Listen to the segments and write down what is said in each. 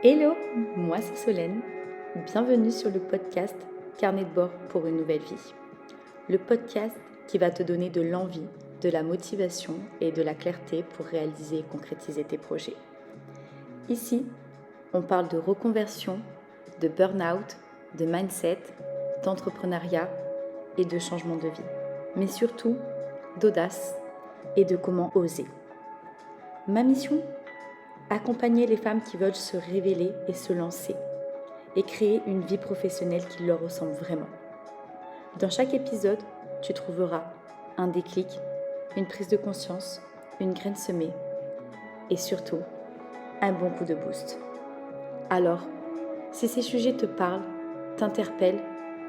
Hello, moi c'est Solène. Bienvenue sur le podcast Carnet de bord pour une nouvelle vie. Le podcast qui va te donner de l'envie, de la motivation et de la clarté pour réaliser et concrétiser tes projets. Ici, on parle de reconversion, de burn-out, de mindset, d'entrepreneuriat et de changement de vie. Mais surtout, d'audace et de comment oser. Ma mission ? Accompagner les femmes qui veulent se révéler et se lancer et créer une vie professionnelle qui leur ressemble vraiment. Dans chaque épisode, tu trouveras un déclic, une prise de conscience, une graine semée et surtout, un bon coup de boost. Alors, si ces sujets te parlent, t'interpellent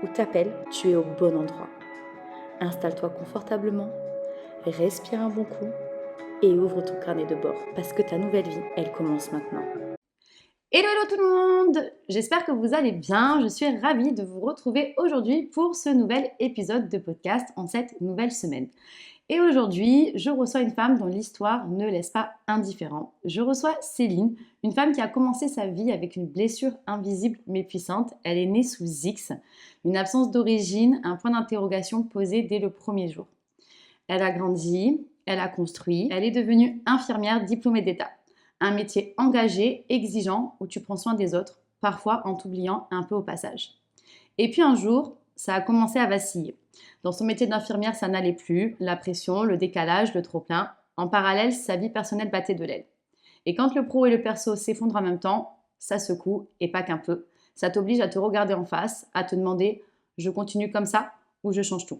ou t'appellent, tu es au bon endroit. Installe-toi confortablement, respire un bon coup et ouvre ton carnet de bord parce que ta nouvelle vie, elle commence maintenant. Hello tout le monde! J'espère que vous allez bien. Je suis ravie de vous retrouver aujourd'hui pour ce nouvel épisode de podcast en cette nouvelle semaine. Et aujourd'hui, je reçois une femme dont l'histoire ne laisse pas indifférent. Je reçois Céline, une femme qui a commencé sa vie avec une blessure invisible mais puissante. Elle est née sous X, une absence d'origine, un point d'interrogation posé dès le premier jour. Elle a grandi, elle a construit, elle est devenue infirmière diplômée d'État. Un métier engagé, exigeant, où tu prends soin des autres, parfois en t'oubliant un peu au passage. Et puis un jour, ça a commencé à vaciller. Dans son métier d'infirmière, ça n'allait plus, la pression, le décalage, le trop-plein. En parallèle, sa vie personnelle battait de l'aile. Et quand le pro et le perso s'effondrent en même temps, ça secoue, et pas qu'un peu. Ça t'oblige à te regarder en face, à te demander « je continue comme ça ou je change tout ?»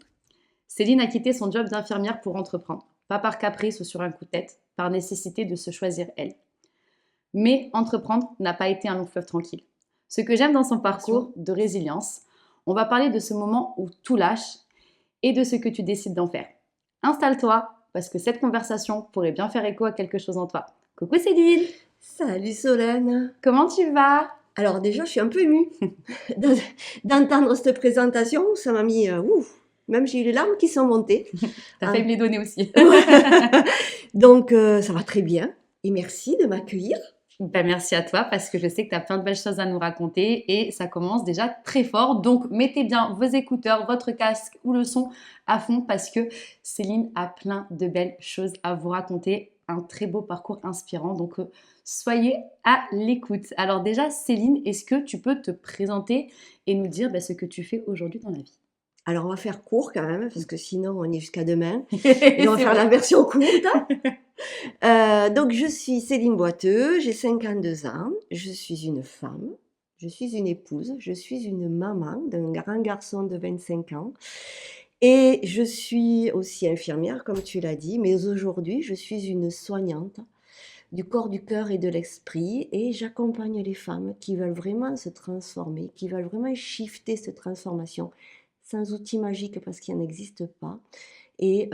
Céline a quitté son job d'infirmière pour entreprendre. Pas par caprice ou sur un coup de tête, par nécessité de se choisir elle. Mais entreprendre n'a pas été un long fleuve tranquille. Ce que j'aime dans son parcours de résilience, on va parler de ce moment où tout lâche et de ce que tu décides d'en faire. Installe-toi, parce que cette conversation pourrait bien faire écho à quelque chose en toi. Coucou Céline! Salut Solène! Comment tu vas? Alors déjà, je suis un peu émue d'entendre cette présentation. Ça m'a mis... même j'ai eu les larmes qui sont montées. T'as failli me les donner aussi. Donc, ça va très bien. Et merci de m'accueillir. Ben merci à toi parce que je sais que tu as plein de belles choses à nous raconter et ça commence déjà très fort. Donc, mettez bien vos écouteurs, votre casque ou le son à fond parce que Céline a plein de belles choses à vous raconter. Un très beau parcours inspirant. Donc, soyez à l'écoute. Alors déjà, Céline, est-ce que tu peux te présenter et nous dire ce que tu fais aujourd'hui dans la vie? Alors, on va faire court quand même, parce que sinon, on est jusqu'à demain. Et on va faire la version courte. Donc, je suis Céline Boiteux, j'ai 52 ans, je suis une femme, je suis une épouse, je suis une maman d'un grand garçon de 25 ans. Et je suis aussi infirmière, comme tu l'as dit, mais aujourd'hui, je suis une soignante du corps, du cœur et de l'esprit. Et j'accompagne les femmes qui veulent vraiment se transformer, qui veulent vraiment shifter cette transformation sans outil magique parce qu'il n'existe pas. Et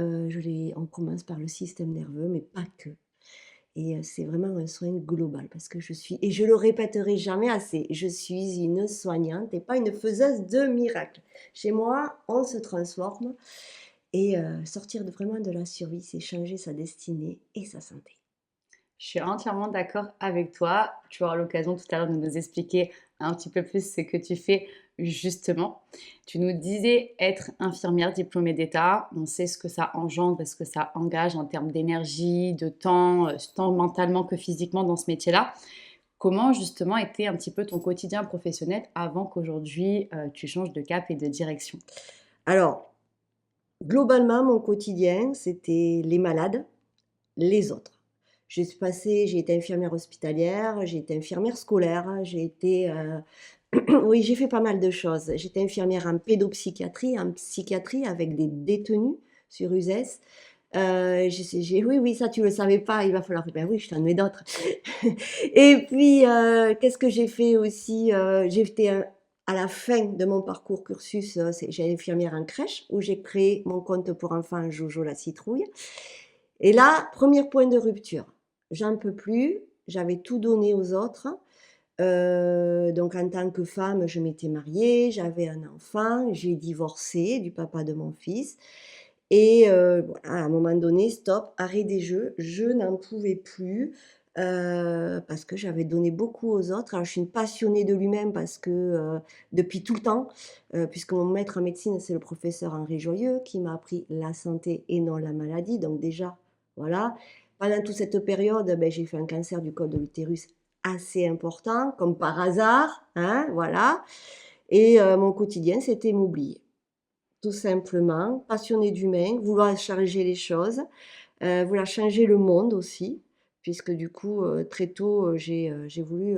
on commence par le système nerveux, mais pas que. Et c'est vraiment un soin global parce que et je le répéterai jamais assez, je suis une soignante et pas une faiseuse de miracles. Chez moi, on se transforme et sortir vraiment de la survie, c'est changer sa destinée et sa santé. Je suis entièrement d'accord avec toi. Tu auras l'occasion tout à l'heure de nous expliquer un petit peu plus ce que tu fais justement. Tu nous disais être infirmière diplômée d'État. On sait ce que ça engendre et ce que ça engage en termes d'énergie, de temps, tant mentalement que physiquement dans ce métier-là. Comment justement était un petit peu ton quotidien professionnel avant qu'aujourd'hui tu changes de cap et de direction? Alors, globalement, mon quotidien, c'était les malades, les autres. J'ai été infirmière hospitalière, j'ai été infirmière scolaire, oui, j'ai fait pas mal de choses. J'étais infirmière en pédopsychiatrie, en psychiatrie avec des détenus sur Uzès. Oui, ça tu le savais pas, il va falloir... Ben oui, je t'en mets d'autres. Et puis, qu'est-ce que j'ai fait aussi? À la fin de mon parcours cursus, j'ai infirmière en crèche où j'ai créé mon compte pour enfants Jojo la citrouille. Et là, premier point de rupture. J'en peux plus, j'avais tout donné aux autres. Donc en tant que femme, je m'étais mariée, j'avais un enfant, j'ai divorcé du papa de mon fils. Et voilà, à un moment donné, stop, arrêt des jeux, je n'en pouvais plus. parce que j'avais donné beaucoup aux autres. Alors je suis une passionnée de l'humain parce que, depuis tout le temps, puisque mon maître en médecine, c'est le professeur Henri Joyeux qui m'a appris la santé et non la maladie, donc déjà, voilà. Pendant toute cette période, j'ai fait un cancer du col de l'utérus assez important, comme par hasard, hein, voilà. Et mon quotidien, c'était m'oublier, tout simplement. Passionnée d'humain, vouloir changer les choses, vouloir changer le monde aussi, puisque du coup, très tôt, j'ai voulu,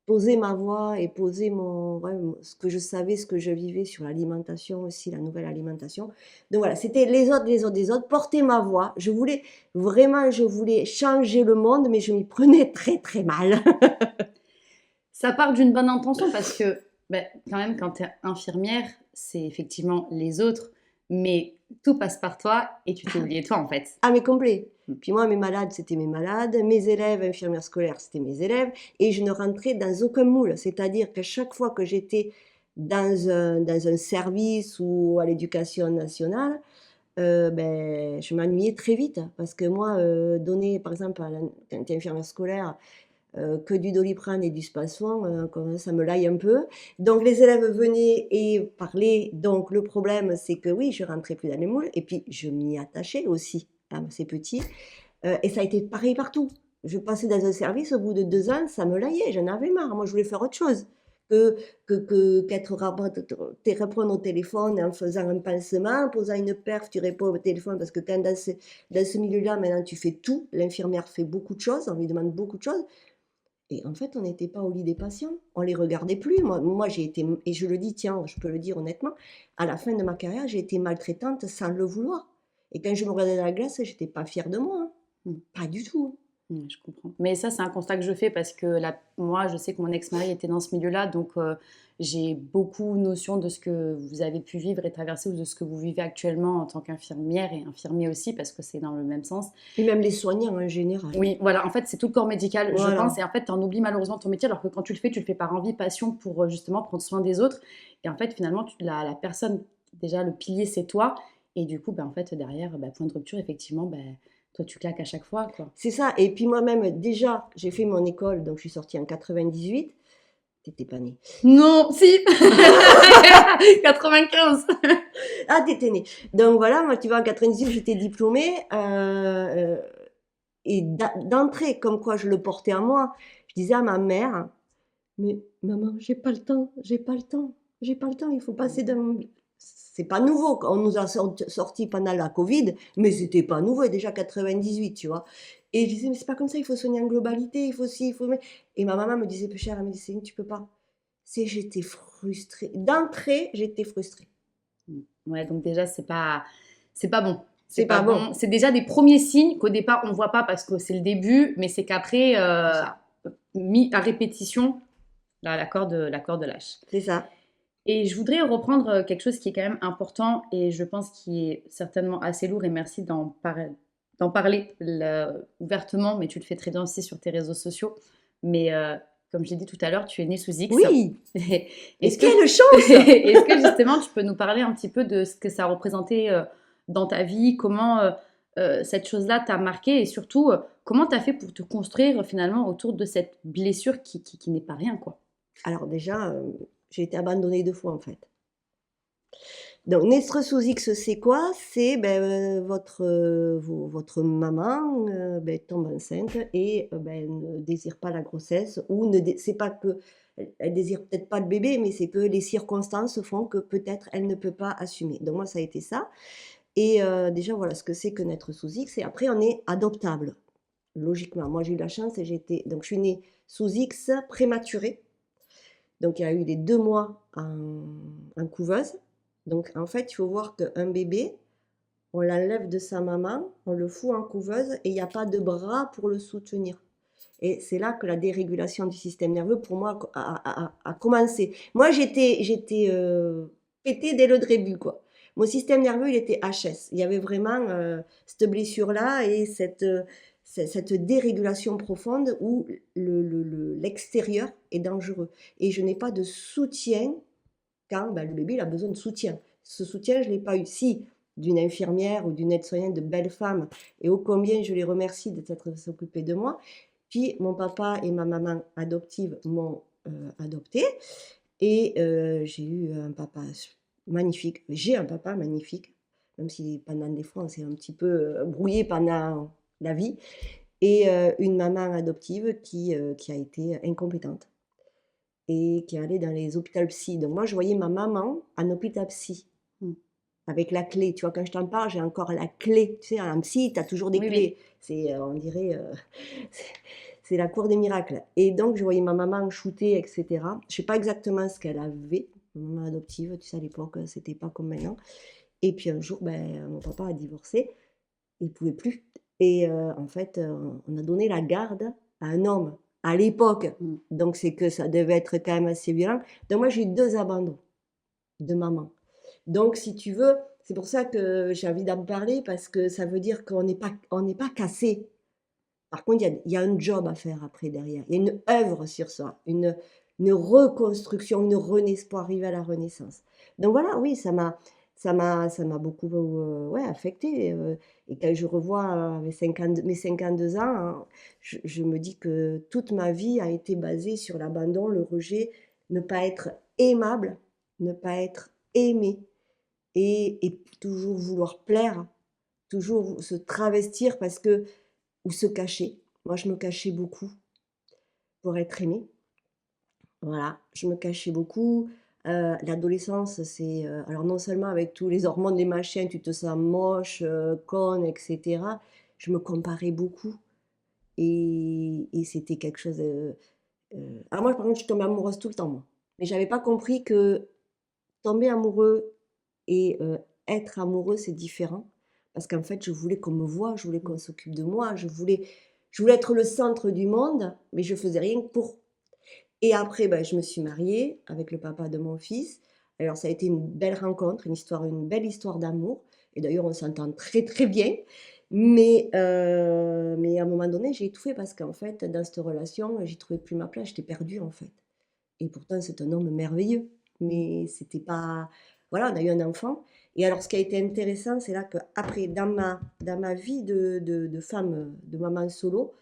poser ma voix et poser mon ouais, ce que je savais, ce que je vivais sur l'alimentation aussi, la nouvelle alimentation. Donc voilà, c'était les autres, les autres, les autres, porter ma voix. Je voulais changer le monde, mais je m'y prenais très, très mal. Ça part d'une bonne intention parce que, quand même, quand tu es infirmière, c'est effectivement les autres, mais tout passe par toi et tu t'es oublié toi, en fait. Ah mais complet. Puis moi, mes malades, c'était mes malades, mes élèves infirmières scolaires, c'était mes élèves, et je ne rentrais dans aucun moule. C'est-à-dire qu'à chaque fois que j'étais dans un service ou à l'éducation nationale, je m'ennuyais très vite. Parce que moi, donner, par exemple, quand tu es infirmière scolaire, que du Doliprane et du Spasfon, ça me laille un peu. Donc les élèves venaient et parlaient. Donc le problème, c'est que oui, je rentrais plus dans les moules. Et puis je m'y attachais aussi à ces petits. Et ça a été pareil partout. Je passais dans un service, au bout de 2 ans, ça me laillait, j'en avais marre. Moi, je voulais faire autre chose que qu'être répondre au téléphone en faisant un pansement, en posant une perf, tu réponds au téléphone parce que quand dans ce milieu-là, maintenant, tu fais tout. L'infirmière fait beaucoup de choses, on lui demande beaucoup de choses. Et en fait, on n'était pas au lit des patients, on les regardait plus. Moi, j'ai été, et je le dis, tiens, je peux le dire honnêtement, à la fin de ma carrière, j'ai été maltraitante sans le vouloir. Et quand je me regardais dans la glace, j'étais pas fière de moi, hein. Pas du tout. Je comprends. Mais ça, c'est un constat que je fais parce que moi, je sais que mon ex-mari était dans ce milieu-là, donc j'ai beaucoup notion de ce que vous avez pu vivre et traverser ou de ce que vous vivez actuellement en tant qu'infirmière et infirmier aussi, parce que c'est dans le même sens. Et même les soignants en général. Oui, voilà, en fait, c'est tout le corps médical, je Voilà. pense, et en fait, tu en oublies malheureusement ton métier, alors que quand tu le fais par envie, passion, pour justement prendre soin des autres. Et en fait, finalement, la personne, déjà, le pilier, c'est toi. Et du coup, en fait, derrière, point de rupture, effectivement, toi, tu claques à chaque fois, quoi. C'est ça. Et puis moi-même, déjà, j'ai fait mon école, donc je suis sortie en 98. T'étais pas née. Non, si 95. Ah, t'étais née. Donc voilà, moi, tu vois, en 98, j'étais diplômée. Et d'entrée, comme quoi je le portais en moi, je disais à ma mère, mais maman, j'ai pas le temps, j'ai pas le temps, j'ai pas le temps, il faut passer d'un... C'est pas nouveau, on nous a sorti pendant la Covid, mais c'était pas nouveau, et déjà 98, tu vois. Et je disais, mais c'est pas comme ça, il faut soigner en globalité, il faut ci, il faut... Et ma maman me disait, plus cher, elle me disait, Céline, tu peux pas. J'étais frustrée. D'entrée, j'étais frustrée. Ouais, donc déjà, c'est pas bon. C'est pas bon. C'est déjà des premiers signes qu'au départ, on ne voit pas parce que c'est le début, mais c'est qu'après, mis à répétition, là, la corde lâche. C'est ça. Et je voudrais reprendre quelque chose qui est quand même important et je pense qui est certainement assez lourd, et merci d'en parler ouvertement, mais tu le fais très bien aussi sur tes réseaux sociaux. Mais comme je l'ai dit tout à l'heure, tu es née sous X. Oui. Est-ce quelle chance. Est-ce que justement tu peux nous parler un petit peu de ce que ça a représenté dans ta vie, comment cette chose-là t'a marqué, et surtout comment tu as fait pour te construire finalement autour de cette blessure qui n'est pas rien, quoi. Alors déjà, j'ai été abandonnée 2 fois en fait. Donc naître sous X, c'est quoi? C'est votre maman tombe enceinte et ne désire pas la grossesse, ou c'est pas que elle désire peut-être pas le bébé, mais c'est que les circonstances font que peut-être elle ne peut pas assumer. Donc moi, ça a été ça. Et déjà, voilà ce que c'est que naître sous X. Et après, on est adoptable, logiquement. Moi, j'ai eu la chance et donc je suis née sous X prématurée. Donc il y a eu les 2 mois en couveuse. Donc en fait, il faut voir qu'un bébé, on l'enlève de sa maman, on le fout en couveuse et il n'y a pas de bras pour le soutenir. Et c'est là que la dérégulation du système nerveux, pour moi, a commencé. Moi, j'étais pétée dès le début, quoi. Mon système nerveux, il était HS. Il y avait vraiment cette blessure-là et cette dérégulation profonde où l'extérieur est dangereux. Et je n'ai pas de soutien quand le bébé il a besoin de soutien. Ce soutien, je ne l'ai pas eu. Si, d'une infirmière ou d'une aide-soignante, de belles femmes, et ô combien je les remercie de s'occuper de moi. Puis mon papa et ma maman adoptive m'ont adoptée, et j'ai eu un papa magnifique. J'ai un papa magnifique, même si pendant des fois on s'est un petit peu brouillé pendant la vie, et une maman adoptive qui a été incompétente et qui est allée dans les hôpitaux psy. Donc moi, je voyais ma maman en hôpital psy, Mmh. avec la clé. Tu vois, quand je t'en parle, j'ai encore la clé. Tu sais, en psy, tu as toujours des Oui, clés. C'est, on dirait, c'est c'est la cour des miracles. Et donc, je voyais ma maman shootée, etc. Je sais pas exactement ce qu'elle avait, ma maman adoptive. Tu sais, à l'époque, c'était pas comme maintenant. Et puis un jour, ben, mon papa a divorcé. Il pouvait plus. Et en fait, on a donné la garde à un homme, à l'époque. Mmh. Donc c'est que ça devait être quand même assez violent. Donc moi, j'ai eu 2 abandons de maman. Donc si tu veux, c'est pour ça que j'ai envie d'en parler, parce que ça veut dire qu'on n'est pas cassé. Par contre, il y a un job à faire après derrière. Il y a une œuvre sur ça, une reconstruction, une renaissance pour arriver à la renaissance. Donc voilà, oui, ça m'a beaucoup, ouais, affectée, et quand je revois, mes 52 ans, hein, je me dis que toute ma vie a été basée sur l'abandon, le rejet, ne pas être aimable, ne pas être aimé, et toujours vouloir plaire, toujours se travestir parce que, ou se cacher. Moi, je me cachais beaucoup pour être aimée. Voilà, je me cachais beaucoup. L'adolescence, c'est, alors non seulement avec tous les hormones, les machins, tu te sens moche, conne, et cetera. Je me comparais beaucoup, et c'était quelque chose, alors moi, par contre, je tombais amoureuse tout le temps, moi. Mais j'avais pas compris que tomber amoureux et être amoureux, c'est différent. Parce qu'en fait, je voulais qu'on me voie, je voulais qu'on s'occupe de moi, je voulais être le centre du monde, mais je faisais rien pour. Et après, bah, je me suis mariée avec le papa de mon fils. Alors ça a été une belle rencontre, une belle histoire d'amour, et d'ailleurs on s'entend très, très bien. Mais à un moment donné, j'ai étouffé parce qu'en fait, dans cette relation, j'y trouvais plus ma place, j'étais perdue, en fait. Et pourtant, c'est un homme merveilleux, mais c'était pas, voilà, on a eu un enfant. Et alors ce qui a été intéressant, c'est là qu'après, dans ma vie de femme, de maman solo,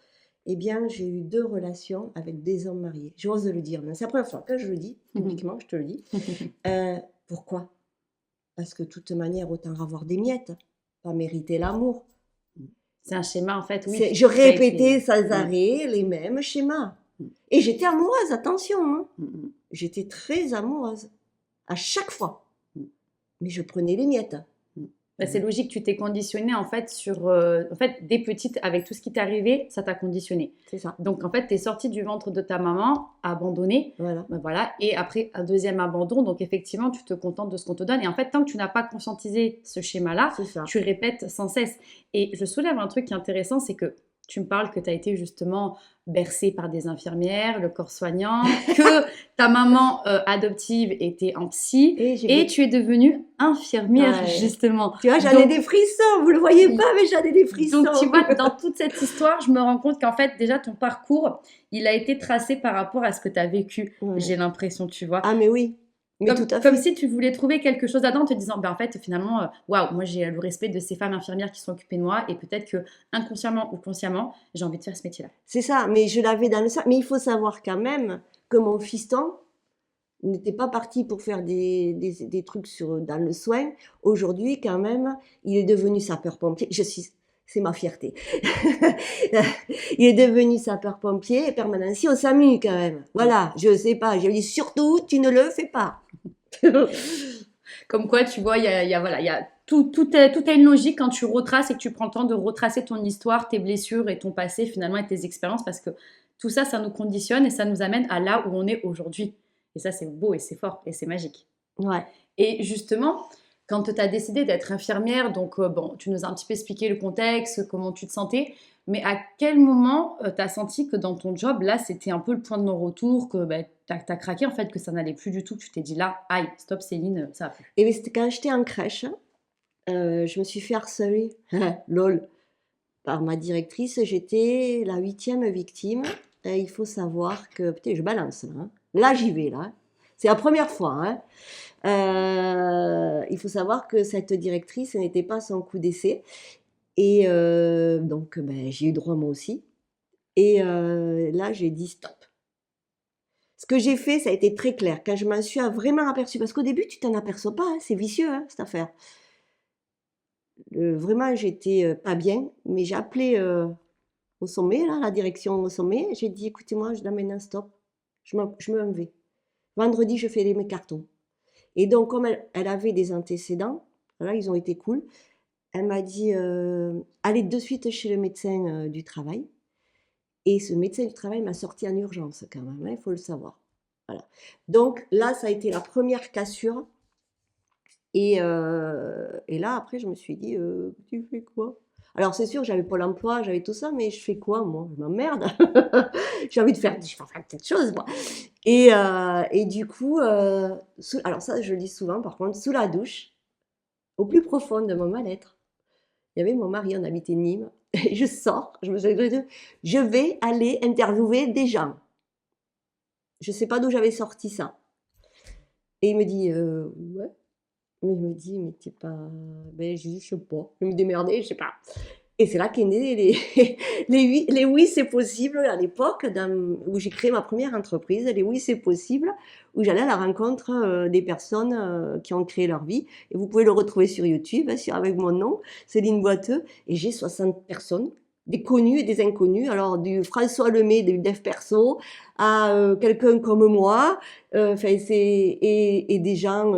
eh bien, j'ai eu 2 relations avec des hommes mariés. J'ose le dire, c'est la première fois que je le dis publiquement, je te le dis. Pourquoi? Parce que de toute manière, autant avoir des miettes, pas mériter l'amour. C'est un schéma, en fait, oui. Je qui a été- répétais sans Mmh. arrêt les mêmes schémas. Mmh. Et j'étais amoureuse, attention, hein. Mmh. J'étais très amoureuse, à chaque fois. Mmh. Mais je prenais les miettes. Bah, c'est logique, tu t'es conditionnée en fait en fait, dès petite, avec tout ce qui t'est arrivé, ça t'a conditionnée. C'est ça, Donc en fait, tu es sortie du ventre de ta maman, abandonnée, voilà. bah, voilà, et après un deuxième abandon, donc effectivement, tu te contentes de ce qu'on te donne. Et en fait, tant que tu n'as pas conscientisé ce schéma-là, C'est ça. tu répètes sans cesse. Et je soulève un truc qui est intéressant, c'est que tu me parles que tu as été justement bercée par des infirmières, le corps soignant, que ta maman adoptive était en psy, et tu es devenue infirmière, Ouais. justement. Tu vois, j'en ai Donc- des frissons, vous le voyez pas, mais j'en ai des frissons. Donc, tu vois, dans toute cette histoire, je me rends compte qu'en fait, déjà, ton parcours, il a été tracé par rapport à ce que tu as vécu, Ouais. j'ai l'impression, tu vois. Ah mais oui, mais Comme, tout à comme fait. si tu voulais trouver quelque chose là-dedans en te disant, ben, en fait, finalement, waouh, moi, j'ai le respect de ces femmes infirmières qui sont occupées de moi, et peut-être que inconsciemment ou consciemment, j'ai envie de faire ce métier-là. C'est ça, mais je l'avais dans le sac. Mais il faut savoir quand même que mon fiston n'était pas parti pour faire des trucs dans le soin. Aujourd'hui, quand même, il est devenu sapeur-pompier. C'est ma fierté. Il est devenu sapeur-pompier permanent au SAMU, quand même. Voilà, je sais pas. Je lui dis surtout, tu ne le fais pas. Comme quoi, tu vois, voilà, tout a une logique quand tu retraces et que tu prends le temps de retracer ton histoire, tes blessures et ton passé finalement et tes expériences, parce que tout ça, ça nous conditionne et ça nous amène à là où on est aujourd'hui. Et ça, c'est beau et c'est fort et c'est magique. Ouais. Et justement, quand tu as décidé d'être infirmière, donc bon, tu nous as un petit peu expliqué le contexte, comment tu te sentais, mais à quel moment tu as senti que dans ton job, là, c'était un peu le point de non-retour, que tu as craqué en fait, que ça n'allait plus du tout, que tu t'es dit là, aïe, stop Céline, ça va plus. Et c'était quand j'étais en crèche, je me suis fait harceler, lol, par ma directrice. J'étais la 8e victime. Et il faut savoir que, putain, je balance là, hein. Là, j'y vais là. C'est la première fois. Hein. Il faut savoir que cette directrice, ce n'était pas son coup d'essai. Et donc, j'ai eu droit moi aussi. Et là, j'ai dit stop. Ce que j'ai fait, ça a été très clair. Quand je m'en suis vraiment aperçue, parce qu'au début, tu t'en aperçois pas, hein, c'est vicieux, hein, cette affaire. Vraiment, j'étais pas bien, mais j'ai appelé au sommet, là, la direction au sommet. J'ai dit, écoutez-moi, je dois maintenant stop. Je me vais. Vendredi, je fais mes cartons. Et donc, comme elle avait des antécédents, voilà, ils ont été cool. Elle m'a dit, allez de suite chez le médecin du travail. Et ce médecin du travail m'a sorti en urgence quand même, il faut le savoir. Voilà. Donc là, ça a été la première cassure. Et là, après, je me suis dit, tu fais quoi? Alors c'est sûr, j'avais Pôle emploi, j'avais tout ça, mais je fais quoi, moi? Je m'emmerde. J'ai envie de faire, je vais faire une petite chose, moi. Et du coup, alors ça, je le dis souvent, par contre, sous la douche, au plus profond de mon mal-être, il y avait mon mari, on habitait Nîmes, et je sors, je me suis dit, je vais aller interviewer des gens. Je ne sais pas d'où j'avais sorti ça. Et il me dit, ouais. Mais il me dit, mais t'es pas. Ben, je dis, je sais pas, je vais me démerder, je sais pas. Et c'est là qu'est né les oui, c'est possible à l'époque où j'ai créé ma première entreprise, les oui, c'est possible, où j'allais à la rencontre des personnes qui ont créé leur vie. Et vous pouvez le retrouver sur YouTube, hein, avec mon nom, Céline Boiteux. Et j'ai 60 personnes, des connus et des inconnus. Alors, du François Lemay, du Dev Perso, à quelqu'un comme moi, et des gens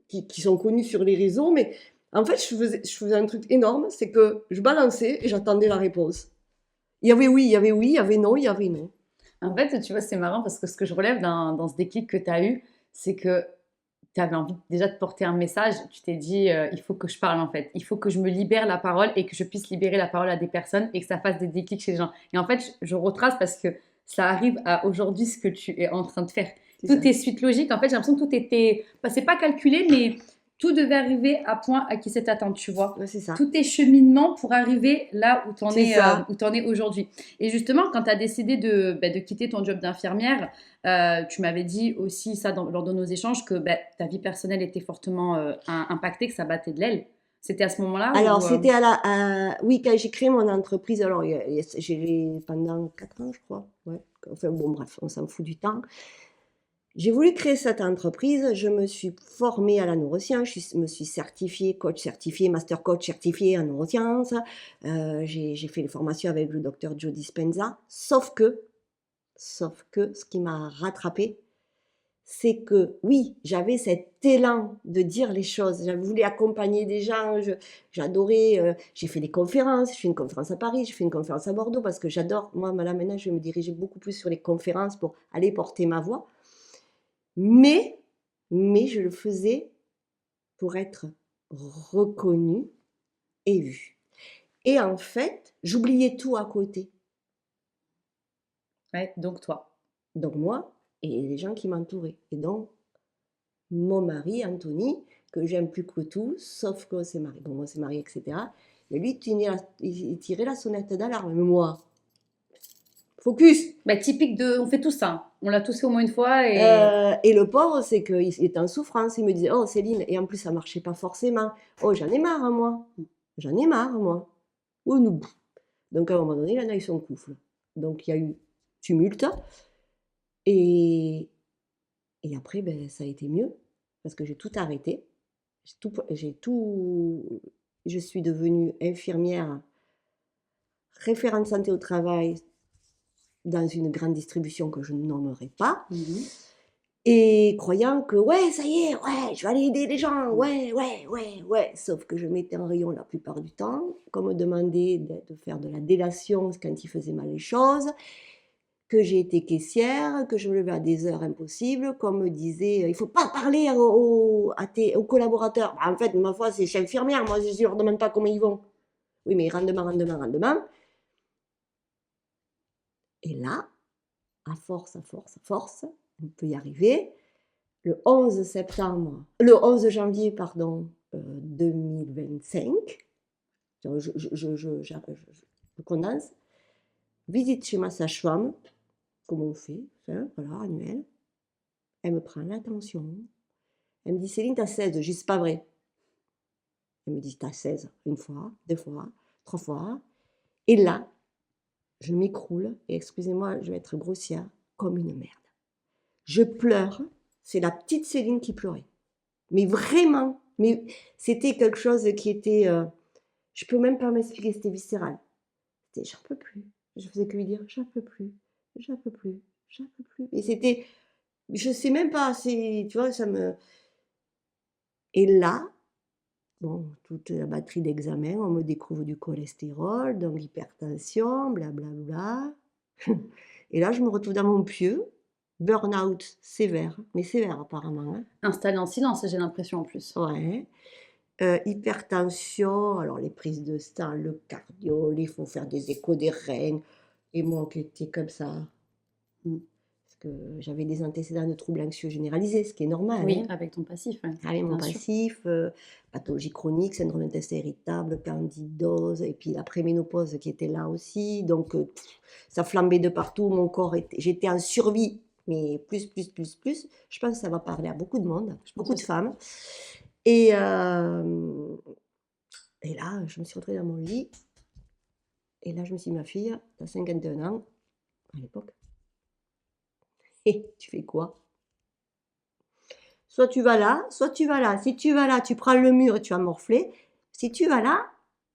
qui sont connus sur les réseaux. Mais en fait, je faisais un truc énorme, c'est que je balançais et j'attendais la réponse. Il y avait oui, il y avait oui, il y avait non, il y avait non. En fait, tu vois, c'est marrant parce que ce que je relève dans ce déclic que tu as eu, c'est que tu avais envie déjà de porter un message. Tu t'es dit, il faut que je parle en fait. Il faut que je me libère la parole et que je puisse libérer la parole à des personnes et que ça fasse des déclics chez les gens. Et en fait, je retrace parce que ça arrive à aujourd'hui ce que tu es en train de faire. Tout est suite logique. En fait, j'ai l'impression que tout était, c'est pas calculé, mais tout devait arriver à point à qui s'est atteint, tu vois. Ouais, c'est ça. Tout est cheminement pour arriver là où tu en C'est es, ça. où t'en es aujourd'hui. Et justement, quand tu as décidé de quitter ton job d'infirmière, tu m'avais dit aussi ça lors de nos échanges que ta vie personnelle était fortement impactée, que ça battait de l'aile. C'était à ce moment-là Alors, ou, c'était oui, quand j'ai créé mon entreprise, alors j'ai pendant 4 ans, je crois. Ouais. Enfin, bon, bref, on s'en fout du temps. J'ai voulu créer cette entreprise, je me suis formée à la neuroscience, je me suis certifiée, coach certifié, master coach certifié en neurosciences. J'ai fait les formations avec le docteur Joe Dispenza. Sauf que, ce qui m'a rattrapée, c'est que oui, j'avais cet élan de dire les choses. J'avais voulu accompagner des gens, j'adorais. J'ai fait des conférences, j'ai fait une conférence à Paris, j'ai fait une conférence à Bordeaux parce que j'adore. Moi, là maintenant, je vais me diriger beaucoup plus sur les conférences pour aller porter ma voix. Mais je le faisais pour être reconnue et vue. Et en fait, j'oubliais tout à côté. Ouais, donc toi. Donc moi et les gens qui m'entouraient. Et donc, mon mari, Anthony, que j'aime plus que tout, sauf qu'on s'est marié. Bon, on s'est marié, etc. Mais lui, il tirait la sonnette d'alarme. Mais moi, focus. Typique de, on fait tout ça. On l'a tous fait au moins une fois Et le pauvre, c'est qu'il était en souffrance. Il me disait, oh Céline, et en plus ça marchait pas forcément. Oh, j'en ai marre, moi. J'en ai marre, moi. Oh, nous. Donc à un moment donné, il en a eu son couple. Donc il y a eu tumulte. Et après, ça a été mieux. Parce que j'ai tout arrêté. Je suis devenue infirmière, référente santé au travail dans une grande distribution que je ne nommerai pas. Et croyant que, ouais, ça y est, ouais, je vais aller aider les gens, ouais. Sauf que je mettais en rayon la plupart du temps, qu'on me demandait de faire de la délation quand ils faisaient mal les choses, que j'ai été caissière, que je me levais à des heures impossibles, qu'on me disait, il ne faut pas parler aux collaborateurs. En fait, ma foi, c'est chez infirmière, moi, je ne leur demande pas comment ils vont. Oui, mais rendement. Et là, à force, on peut y arriver. Le 11 janvier, 2025, je condense, visite chez ma sage-femme, comme on fait, voilà, annuel. elle me prend l'attention. Elle me dit, Céline, t'as 16. Je dis, c'est pas vrai. Elle me dit, t'as 16. Une fois, 2 fois, 3 fois. Et là, je m'écroule. Et excusez-moi, je vais être grossière, comme une merde. Je pleure. C'est la petite Céline qui pleurait. Mais vraiment. Mais c'était quelque chose qui était... je peux même pas m'expliquer, c'était viscéral. C'était, j'en peux plus. Je faisais que lui dire, j'en peux plus, j'en peux plus, j'en peux plus. Et c'était... Je sais même pas, tu vois, ça me... Et là, bon, toute la batterie d'examen, on me découvre du cholestérol, donc hypertension, blablabla. Et là, je me retrouve dans mon pieu, burn-out sévère, mais sévère apparemment. Hein. Installé en silence, j'ai l'impression en plus. Ouais. Hypertension, alors les prises de sang, le cardio, il faut faire des échos des reins. Et moi qui étais comme ça, parce que j'avais des antécédents de troubles anxieux généralisés, ce qui est normal. Oui, hein. avec ton passif. Ouais. Avec mon Bien sûr. passif, pathologie chronique, syndrome d'intestin irritable, candidose, et puis la préménopause qui était là aussi. Donc, ça flambait de partout. Mon corps j'étais en survie, mais plus. Je pense que ça va parler à beaucoup de monde, beaucoup de femmes. Et là, je me suis retrouvée dans mon lit. Et là, je me suis dit, ma fille, tu as 51 ans, à l'époque. Et tu fais quoi? Soit tu vas là, soit tu vas là. Si tu vas là, tu prends le mur et tu vas morfler. Si tu vas là,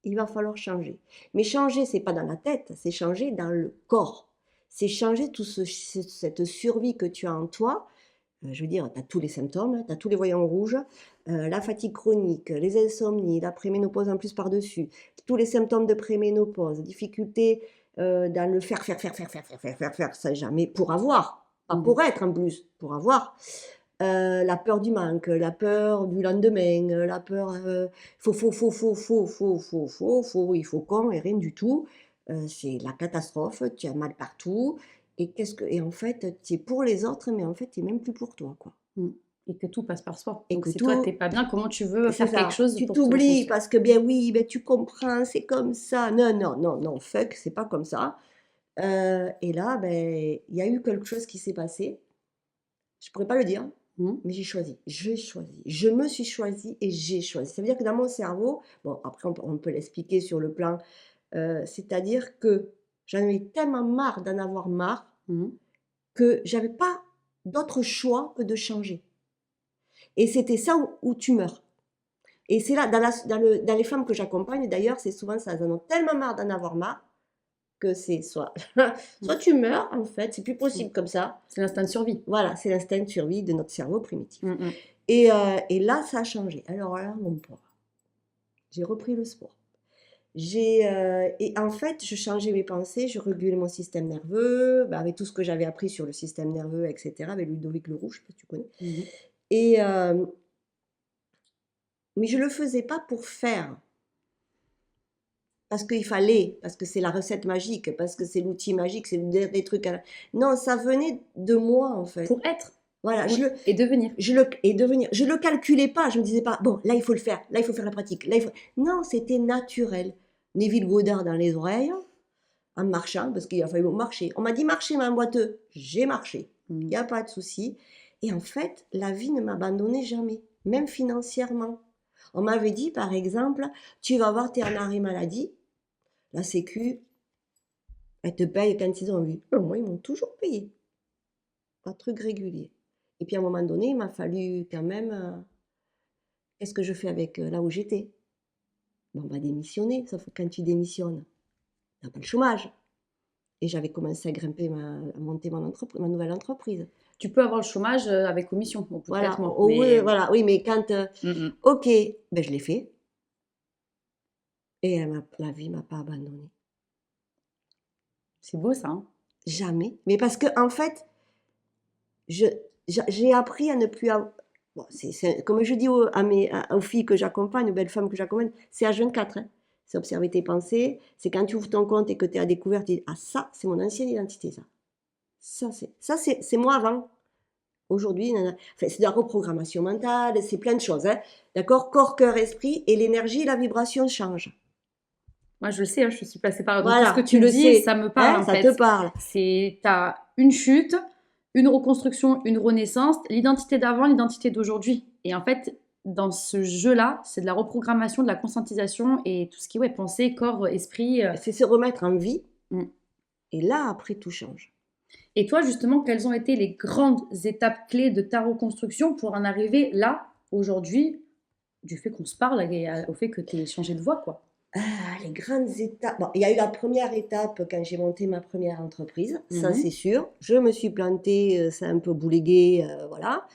il va falloir changer. Mais changer, c'est pas dans la tête, c'est changer dans le corps. C'est changer toute cette survie que tu as en toi. Je veux dire, tu as tous les symptômes, tu as tous les voyants rouges, la fatigue chronique, les insomnies, la préménopause en plus par-dessus, tous les symptômes de préménopause, difficulté dans le faire, ça jamais, pour avoir, pas pour être en plus, pour avoir. La peur du manque, la peur du lendemain, la peur, il faut, il faut qu'on et rien du tout. C'est la catastrophe, tu as mal partout. Et en fait, tu es pour les autres, mais en fait, tu n'es même plus pour toi, quoi. Et que tout passe par soi. Et donc que si tout... toi, tu n'es pas bien, comment tu veux faire quelque chose tu pour t'oublies parce que, bien oui, ben, tu comprends, c'est comme ça. Non, fuck, c'est pas comme ça. Et là, ben, il y a eu quelque chose qui s'est passé. Je pourrais pas le dire. Mais j'ai choisi, je me suis choisie et j'ai choisi. Ça veut dire que dans mon cerveau, bon après on peut l'expliquer sur le plan, c'est-à-dire que j'en avais tellement marre d'en avoir marre que j'avais pas d'autre choix que de changer. Et c'était ça où tu meurs. Et c'est là, dans les femmes que j'accompagne d'ailleurs, c'est souvent ça, elles en ont tellement marre d'en avoir marre que c'est soit tu meurs, en fait, c'est plus possible comme ça. C'est l'instinct de survie. Voilà, c'est l'instinct de survie de notre cerveau primitif. Et là, ça a changé. Alors là, mon pauvre, j'ai repris le sport. Et en fait, je changeais mes pensées, je régulais mon système nerveux, avec tout ce que j'avais appris sur le système nerveux, etc., avec Ludovic Leroux, je ne sais pas si tu connais. Et, mais je ne le faisais pas pour faire. Parce qu'il fallait, parce que c'est la recette magique, parce que c'est l'outil magique, c'est des trucs... Non, ça venait de moi, en fait. Pour être. Voilà, et devenir. Je le calculais pas, je me disais pas, bon, là, il faut le faire, là, il faut faire la pratique. Non, c'était naturel. Neville Goddard dans les oreilles, en marchant, parce qu'il a fallu marcher. On m'a dit marcher, ma boiteuse. J'ai marché. Il n'y a pas de souci. Et en fait, la vie ne m'abandonnait jamais, même financièrement. On m'avait dit, par exemple, tu vas voir, tu es en arrêt maladie. La Sécu, elle te paye quand ils ont vu. Moi, ils m'ont toujours payé. Un truc régulier. Et puis, à un moment donné, il m'a fallu quand même... qu'est-ce que je fais avec là où j'étais? On va démissionner, sauf que quand tu démissionnes, tu n'as pas le chômage. Et j'avais commencé à grimper, à monter ma nouvelle entreprise. Tu peux avoir le chômage avec commission, voilà. Mais... Oui, mais quand... Ok, ben, je l'ai fait. Et la vie ne m'a pas abandonnée. C'est beau ça. Hein? Jamais. Mais parce que en fait, j'ai appris à ne plus avoir... Bon, comme je dis aux filles que j'accompagne, aux belles femmes que j'accompagne, c'est H24. Hein. C'est observer tes pensées. C'est quand tu ouvres ton compte et que tu es à découvert, tu dis, ah ça, c'est mon ancienne identité, ça. C'est moi avant. Aujourd'hui, c'est de la reprogrammation mentale, c'est plein de choses. Hein. D'accord? Corps, cœur, esprit, et l'énergie, la vibration changent. Moi, je le sais, hein, je suis passée par... Voilà, tout ce que tu me dis, sais, ça me parle, hein, en ça fait. te parle. Tu as une chute, une reconstruction, une renaissance, l'identité d'avant, l'identité d'aujourd'hui. Et en fait, dans ce jeu-là, c'est de la reprogrammation, de la conscientisation et tout ce qui est pensée, corps, esprit. C'est se remettre en vie. Mm. Et là, après, tout change. Et toi, justement, quelles ont été les grandes étapes clés de ta reconstruction pour en arriver là, aujourd'hui, du fait qu'on se parle et au fait que tu aies changé de voie, quoi? Les grandes étapes. Bon, il y a eu la première étape quand j'ai monté ma première entreprise, ça c'est sûr. Je me suis plantée, c'est un peu boulégué, voilà.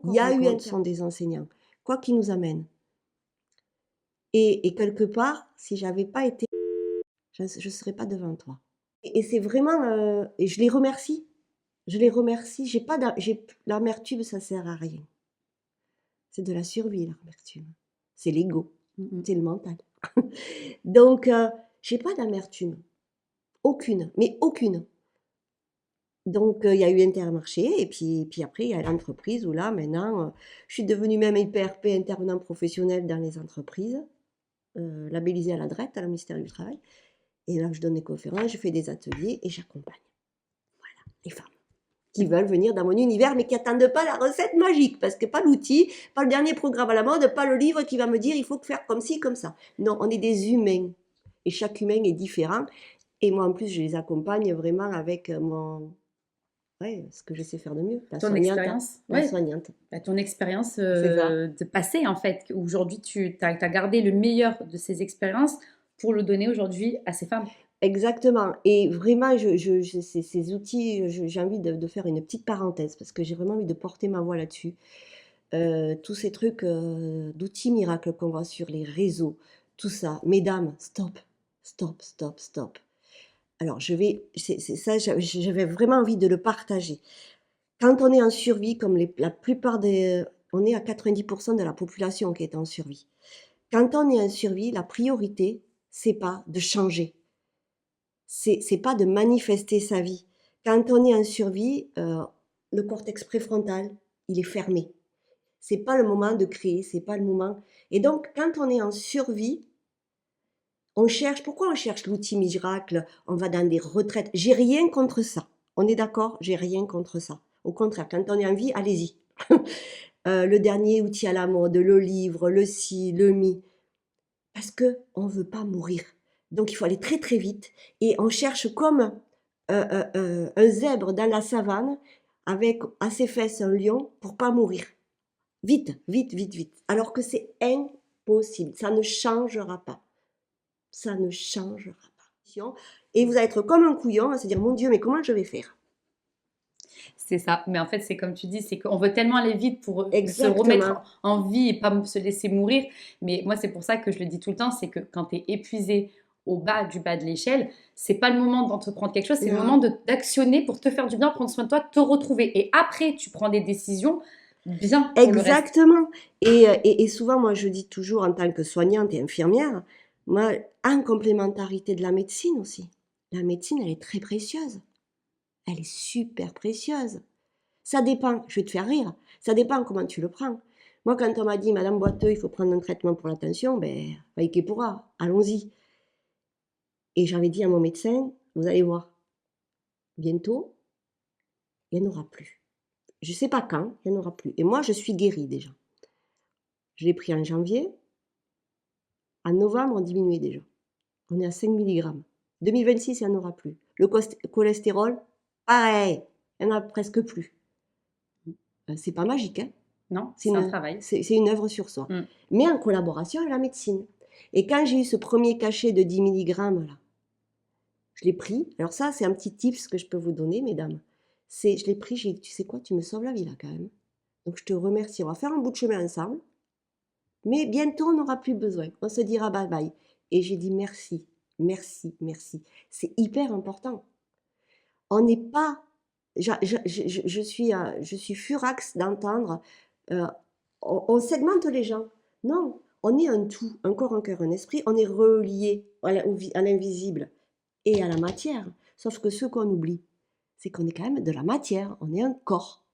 Il y a eu ce sont des enseignants. Quoi qu'ils nous amènent. Et quelque part, si j'avais pas été, je ne serais pas devant toi. Et c'est vraiment, et je les remercie. Je les remercie. L'amertume, ça sert à rien. C'est de la survie, l'amertume. C'est l'ego, c'est le mental. Donc, j'ai pas d'amertume. Aucune, mais aucune. Donc, il y a eu Intermarché et puis après, il y a l'entreprise où là, maintenant, je suis devenue même IPRP, intervenant professionnel dans les entreprises, labellisée à la DRET, à la ministère du Travail. Et là, je donne des conférences, je fais des ateliers et j'accompagne. Voilà, les femmes qui veulent venir dans mon univers, mais qui n'attendent pas la recette magique, parce que pas l'outil, pas le dernier programme à la mode, pas le livre qui va me dire il faut faire comme ci, comme ça. Non, on est des humains. Et chaque humain est différent. Et moi, en plus, je les accompagne vraiment avec ce que je sais faire de mieux. Ton expérience. La soignante. Ton expérience de passé, en fait. Aujourd'hui, tu as gardé le meilleur de ces expériences pour le donner aujourd'hui à ces femmes. Exactement. Et vraiment, ces outils, j'ai envie de faire une petite parenthèse parce que j'ai vraiment envie de porter ma voix là-dessus. Tous ces trucs d'outils miracles qu'on voit sur les réseaux, tout ça. Mesdames, stop, stop, stop, stop. Alors, j'avais vraiment envie de le partager. Quand on est en survie, comme la plupart on est à 90% de la population qui est en survie. Quand on est en survie, la priorité, c'est pas de changer. C'est pas de manifester sa vie. Quand on est en survie, le cortex préfrontal, il est fermé. C'est pas le moment de créer, c'est pas le moment. Et donc, quand on est en survie, pourquoi on cherche l'outil miracle? On va dans des retraites. J'ai rien contre ça. On est d'accord? J'ai rien contre ça. Au contraire, quand on est en vie, allez-y. Le dernier outil à la mode, le livre, le ci, le mi. Parce qu'on ne veut pas mourir. Donc, il faut aller très très vite. Et on cherche comme un zèbre dans la savane avec à ses fesses un lion pour pas mourir. Vite, vite, vite, vite. Alors que c'est impossible. Ça ne changera pas. Ça ne changera pas. Et vous allez être comme un couillon à se dire, mon Dieu, mais comment je vais faire? C'est ça. Mais en fait, c'est comme tu dis, c'est qu'on veut tellement aller vite pour se remettre en vie et pas se laisser mourir. Mais moi, c'est pour ça que je le dis tout le temps, c'est que quand tu es épuisé au bas du bas de l'échelle, c'est pas le moment d'entreprendre quelque chose, c'est le moment d'actionner pour te faire du bien, prendre soin de toi, te retrouver. Et après, tu prends des décisions bien pour Exactement. Et souvent, moi, je dis toujours en tant que soignante et infirmière, moi, en complémentarité de la médecine aussi. La médecine, elle est très précieuse. Elle est super précieuse. Ça dépend, je vais te faire rire, ça dépend comment tu le prends. Moi, quand on m'a dit, Madame Boiteux, il faut prendre un traitement pour la tension, vaille pourra, allons-y. Et j'avais dit à mon médecin, vous allez voir, bientôt, il n'y en aura plus. Je ne sais pas quand, il n'y en aura plus. Et moi, je suis guérie déjà. Je l'ai pris en janvier. En novembre, on diminuait déjà. On est à 5 mg. 2026, il n'y en aura plus. Le cholestérol, pareil, il n'y en a presque plus. C'est pas magique, hein? Non, c'est un travail. C'est une œuvre sur soi. Mais en collaboration avec la médecine. Et quand j'ai eu ce premier cachet de 10 mg, là, je l'ai pris. Alors ça, c'est un petit tips que je peux vous donner, mesdames. Je l'ai pris, j'ai dit, tu sais quoi, tu me sauves la vie là quand même. Donc je te remercie. On va faire un bout de chemin ensemble. Mais bientôt, on n'aura plus besoin. On se dira bye bye. Et j'ai dit merci, merci, merci. C'est hyper important. On n'est pas... Je suis furax d'entendre... on segmente les gens. Non, on est un tout, un corps, un cœur, un esprit. On est relié à l'invisible et à la matière. Sauf que ce qu'on oublie, c'est qu'on est quand même de la matière. On est un corps.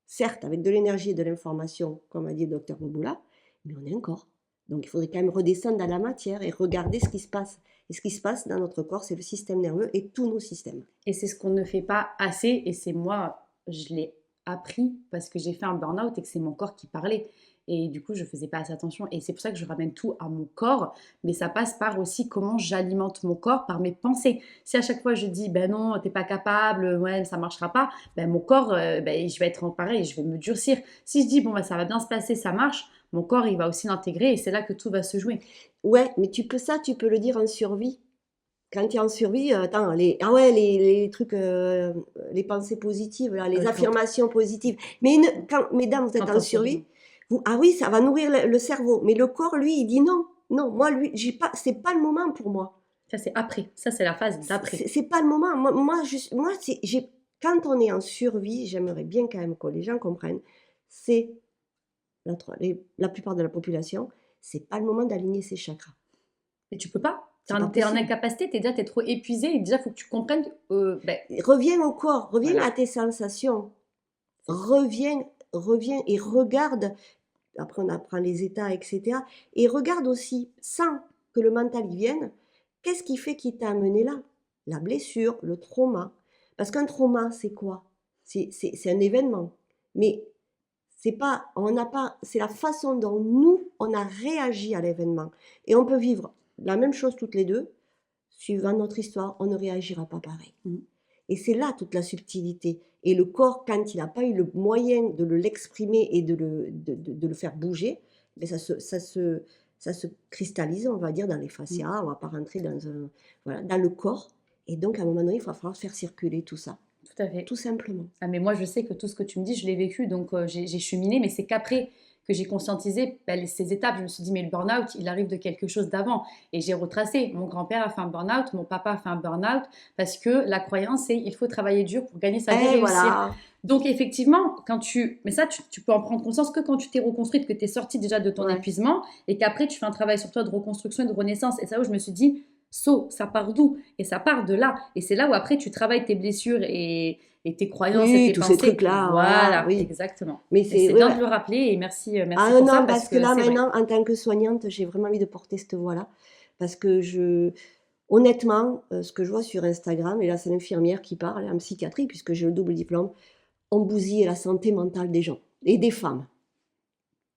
Certes, avec de l'énergie et de l'information, comme a dit le Dr Boboula, mais on est un corps. Donc il faudrait quand même redescendre dans la matière et regarder ce qui se passe. Et ce qui se passe dans notre corps, c'est le système nerveux et tous nos systèmes. Et c'est ce qu'on ne fait pas assez. Et c'est moi, je l'ai appris parce que j'ai fait un burn-out et que c'est mon corps qui parlait. Et du coup, je ne faisais pas assez attention. Et c'est pour ça que je ramène tout à mon corps. Mais ça passe par aussi comment j'alimente mon corps, par mes pensées. Si à chaque fois je dis, ben non, t'es pas capable, ouais, ça marchera pas, ben mon corps, je vais être pareil, je vais me durcir. Si je dis, bon, ben, ça va bien se passer, ça marche, mon corps, il va aussi l'intégrer et c'est là que tout va se jouer. Ouais, mais tu peux le dire en survie. Quand tu es en survie, attends, les trucs, les pensées positives, là, les affirmations positives. Mais mesdames, vous êtes en survie. Ah oui, ça va nourrir le cerveau. Mais le corps, lui, il dit non. Non, moi, lui, c'est pas le moment pour moi. Ça, c'est après. Ça, c'est la phase d'après. C'est pas le moment. Quand on est en survie, j'aimerais bien quand même que les gens comprennent, c'est la plupart de la population, c'est pas le moment d'aligner ses chakras. Et tu peux pas. T'es en incapacité, t'es trop épuisé et déjà, il faut que tu comprennes. Reviens au corps, reviens à tes sensations. Reviens et regarde. Après, on apprend les états, etc. Et regarde aussi, sans que le mental y vienne, qu'est-ce qui fait qu'il t'a amené là? La blessure, le trauma. Parce qu'un trauma, c'est quoi? C'est un événement. Mais c'est la façon dont nous, on a réagi à l'événement. Et on peut vivre la même chose toutes les deux. Suivant notre histoire, on ne réagira pas pareil. Et c'est là toute la subtilité. Et le corps, quand il n'a pas eu le moyen de l'exprimer et de le faire bouger, ça se cristallise, on va dire, dans les fascias. On ne va pas rentrer dans le corps. Et donc, à un moment donné, il va falloir faire circuler tout ça. Tout à fait. Tout simplement. Ah, mais moi, je sais que tout ce que tu me dis, je l'ai vécu. Donc, j'ai cheminé. Mais c'est qu'après que j'ai conscientisé ces étapes, je me suis dit, mais le burn-out, il arrive de quelque chose d'avant. Et j'ai retracé. Mon grand-père a fait un burn-out, mon papa a fait un burn-out, parce que la croyance, c'est il faut travailler dur pour gagner sa vie et réussir. Voilà. Donc, effectivement, mais ça, tu peux en prendre conscience que quand tu t'es reconstruite, que tu es sortie déjà de ton épuisement, et qu'après, tu fais un travail sur toi de reconstruction et de renaissance. Et c'est là où je me suis dit, ça part d'où? Et ça part de là. Et c'est là où après, tu travailles tes blessures et tes croyances et tes tous pensées. Ces trucs-là. Voilà, oui. exactement. Mais c'est bien de le rappeler et merci pour ça. Parce que là, maintenant, en tant que soignante, j'ai vraiment envie de porter cette voix-là. Parce que honnêtement, ce que je vois sur Instagram, et là, c'est l'infirmière qui parle, en psychiatrie, puisque j'ai le double diplôme, on bousille la santé mentale des gens et des femmes.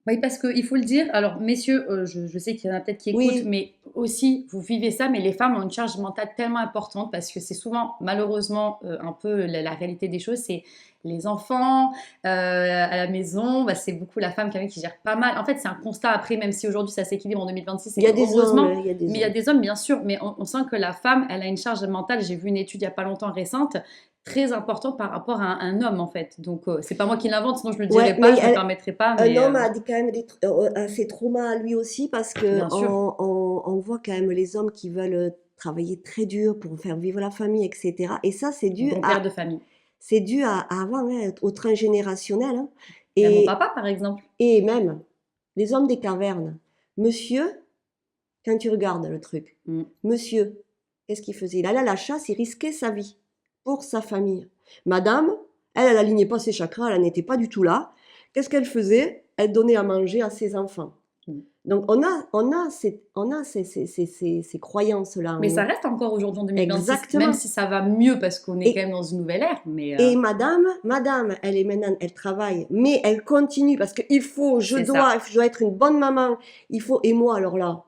Oui, parce qu'il faut le dire, alors messieurs, je sais qu'il y en a peut-être qui écoutent, mais aussi, vous vivez ça, mais les femmes ont une charge mentale tellement importante parce que c'est souvent, malheureusement, un peu la réalité des choses, c'est les enfants à la maison, c'est beaucoup la femme qui gère pas mal. En fait, c'est un constat après, même si aujourd'hui ça s'équilibre en 2026, il y a des heureusement, hommes, il y a des hommes, bien sûr, mais on sent que la femme, elle a une charge mentale, j'ai vu une étude il n'y a pas longtemps récente, très important par rapport à un homme en fait. Donc c'est pas moi qui l'invente, sinon je le dirais pas, je ne me permettrais pas. Mais un homme a quand même ses traumas à lui aussi parce que on voit quand même les hommes qui veulent travailler très dur pour faire vivre la famille, etc. Et ça, c'est dû père de famille. C'est dû à avant, au train générationnel. Hein. Et mon papa, par exemple. Et même les hommes des cavernes. Monsieur, quand tu regardes le truc, monsieur, qu'est-ce qu'il faisait? Il allait à la chasse, il risquait sa vie pour sa famille. Madame, elle n'alignait pas ses chakras, elle n'était pas du tout là. Qu'est-ce qu'elle faisait? Elle donnait à manger à ses enfants. Donc on a ces croyances-là. Mais ça reste encore aujourd'hui en 2026, exactement. Même si ça va mieux parce qu'on est quand même dans une nouvelle ère. Et madame, elle est maintenant, elle travaille, mais elle continue parce qu'il faut, je dois être une bonne maman. Il faut, et moi alors là,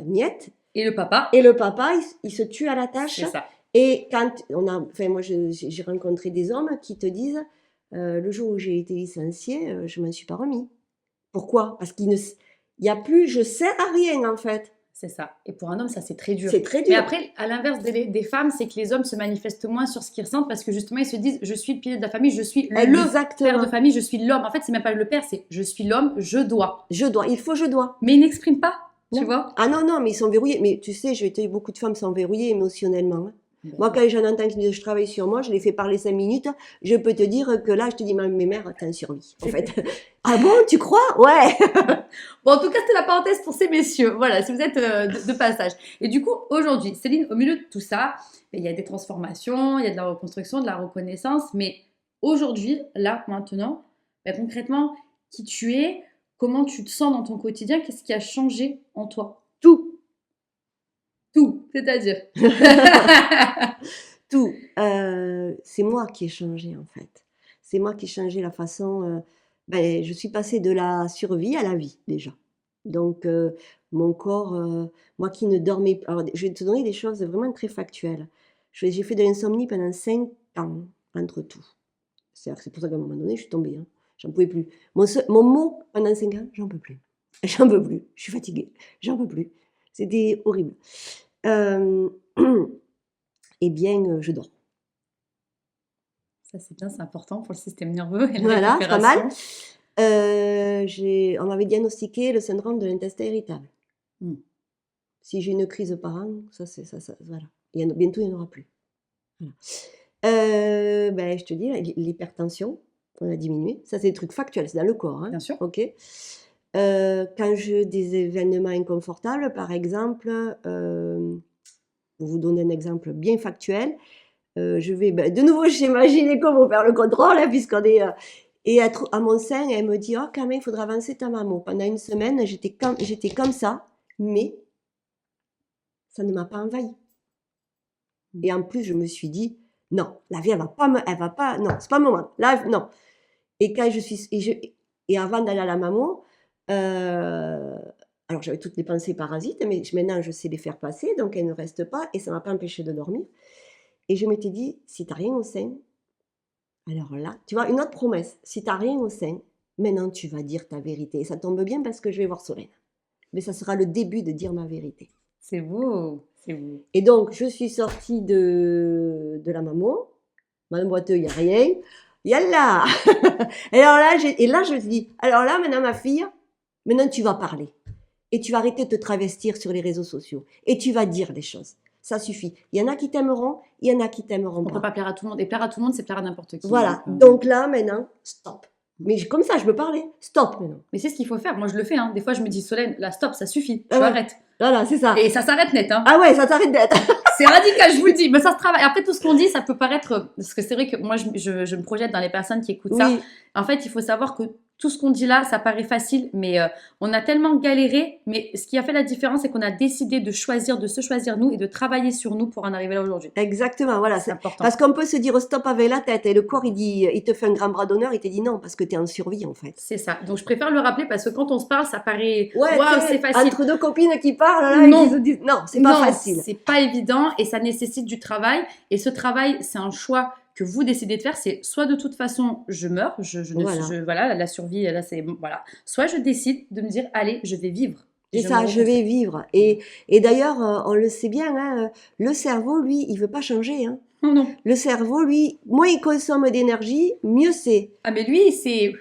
niette. Et le papa, il se tue à la tâche. C'est ça. Et moi j'ai rencontré des hommes qui te disent, le jour où j'ai été licenciée, je m'en suis pas remis. Pourquoi? Parce qu'il n'y a plus, je sers à rien en fait. C'est ça. Et pour un homme, ça c'est très dur. C'est très dur. Mais après, à l'inverse des femmes, c'est que les hommes se manifestent moins sur ce qu'ils ressentent parce que justement, ils se disent, je suis le pilier de la famille, je suis le père de famille, je suis l'homme. En fait, c'est même pas le père, c'est je suis l'homme, je dois. Je dois, je dois. Mais ils n'expriment pas, tu vois. Ah non, mais ils sont verrouillés. Mais tu sais, beaucoup de femmes sont verrouillées émotionnellement. Hein. Moi, quand j'en entends qui disent je travaille sur moi, je les fais parler 5 minutes, je peux te dire que là, je te dis, mes mères, t'es en survie, en fait. Ah bon, tu crois? Ouais. Bon, en tout cas, c'était la parenthèse pour ces messieurs. Voilà, si vous êtes de passage. Et du coup, aujourd'hui, Céline, au milieu de tout ça, il y a des transformations, il y a de la reconstruction, de la reconnaissance, mais aujourd'hui, là, maintenant, concrètement, qui tu es, comment tu te sens dans ton quotidien, qu'est-ce qui a changé en toi? Tout. C'est-à-dire Tout. C'est moi qui ai changé, en fait. C'est moi qui ai changé la façon. Je suis passée de la survie à la vie, déjà. Donc, mon corps, moi qui ne dormais pas. Alors, je vais te donner des choses vraiment très factuelles. J'ai fait de l'insomnie pendant 5 ans, entre tout. C'est pour ça qu'à un moment donné, je suis tombée. Hein. J'en pouvais plus. Mon mot pendant 5 ans, j'en peux plus. J'en peux plus. Je suis fatiguée. J'en peux plus. C'était horrible. Eh bien, je dors. Ça, c'est bien, c'est important pour le système nerveux et la Voilà, c'est pas mal. récupération. On m'avait diagnostiqué le syndrome de l'intestin irritable. Mm. Si j'ai une crise par an, ça, voilà. Bientôt, il n'y en aura plus. Voilà. Je te dis, l'hypertension, on a diminué. Ça, c'est des trucs factuels, c'est dans le corps. Hein. Bien sûr. OK. Quand j'ai des événements inconfortables, par exemple, pour vous donner un exemple bien factuel, je vais de nouveau chez ma gynéco pour faire le contrôle, hein, puisqu'on est... et à mon sein, elle me dit « Oh, quand même, il faudra avancer ta mammo. » Pendant une semaine, j'étais comme ça, mais ça ne m'a pas envahi. Et en plus, je me suis dit « Non, la vie, elle va pas, non, c'est pas le moment. Là, non. » Et quand et avant d'aller à la mammo, alors j'avais toutes les pensées parasites, mais maintenant, je sais les faire passer, donc elles ne restent pas, et ça ne m'a pas empêché de dormir. Et je m'étais dit, si tu n'as rien au sein, alors là, tu vois, une autre promesse, si tu n'as rien au sein, maintenant tu vas dire ta vérité. Et ça tombe bien parce que je vais voir Solène. Mais ça sera le début de dire ma vérité. C'est beau, c'est beau. Et donc, je suis sortie de la maman. Madame Boiteux, il n'y a rien. Yallah. Et alors là, je me suis dit, alors là, maintenant ma fille, maintenant tu vas parler. Et tu vas arrêter de te travestir sur les réseaux sociaux. Et tu vas dire les choses. Ça suffit. Il y en a qui t'aimeront, il y en a qui t'aimeront pas. On ne peut pas plaire à tout le monde. Et plaire à tout le monde, c'est plaire à n'importe qui. Voilà. Donc là, maintenant, stop. Mais comme ça, je peux parler. Stop maintenant. Mais c'est ce qu'il faut faire. Moi, je le fais. Hein. Des fois, je me dis, Solène, là, stop, ça suffit. Tu arrêtes. Voilà, c'est ça. Et ça s'arrête net. Hein. Ah ouais, ça s'arrête net. C'est radical, je vous le dis. Mais ça se travaille. Après, tout ce qu'on dit, ça peut paraître... Parce que c'est vrai que moi, je me projette dans les personnes qui écoutent ça. En fait, il faut savoir que tout ce qu'on dit là, ça paraît facile, mais on a tellement galéré. Mais ce qui a fait la différence, c'est qu'on a décidé de se choisir nous et de travailler sur nous pour en arriver là aujourd'hui. Exactement, voilà. C'est important. Parce qu'on peut se dire stop avec la tête et le corps, il te fait un grand bras d'honneur, il te dit non parce que tu es en survie en fait. C'est ça. Donc je préfère le rappeler parce que quand on se parle, ça paraît c'est facile. Entre deux copines qui parlent, là, non. Ils se disent non, c'est pas facile. C'est pas évident et ça nécessite du travail. Et ce travail, c'est un choix que vous décidez de faire, c'est soit de toute façon je meurs, voilà, la survie, là c'est voilà. Soit je décide de me dire allez, je vais vivre. C'est ça, je vais vivre. Et d'ailleurs, on le sait bien, hein, le cerveau, lui, il veut pas changer. Hein. Non. Le cerveau, lui, moins il consomme d'énergie, mieux c'est. Ah mais lui c'est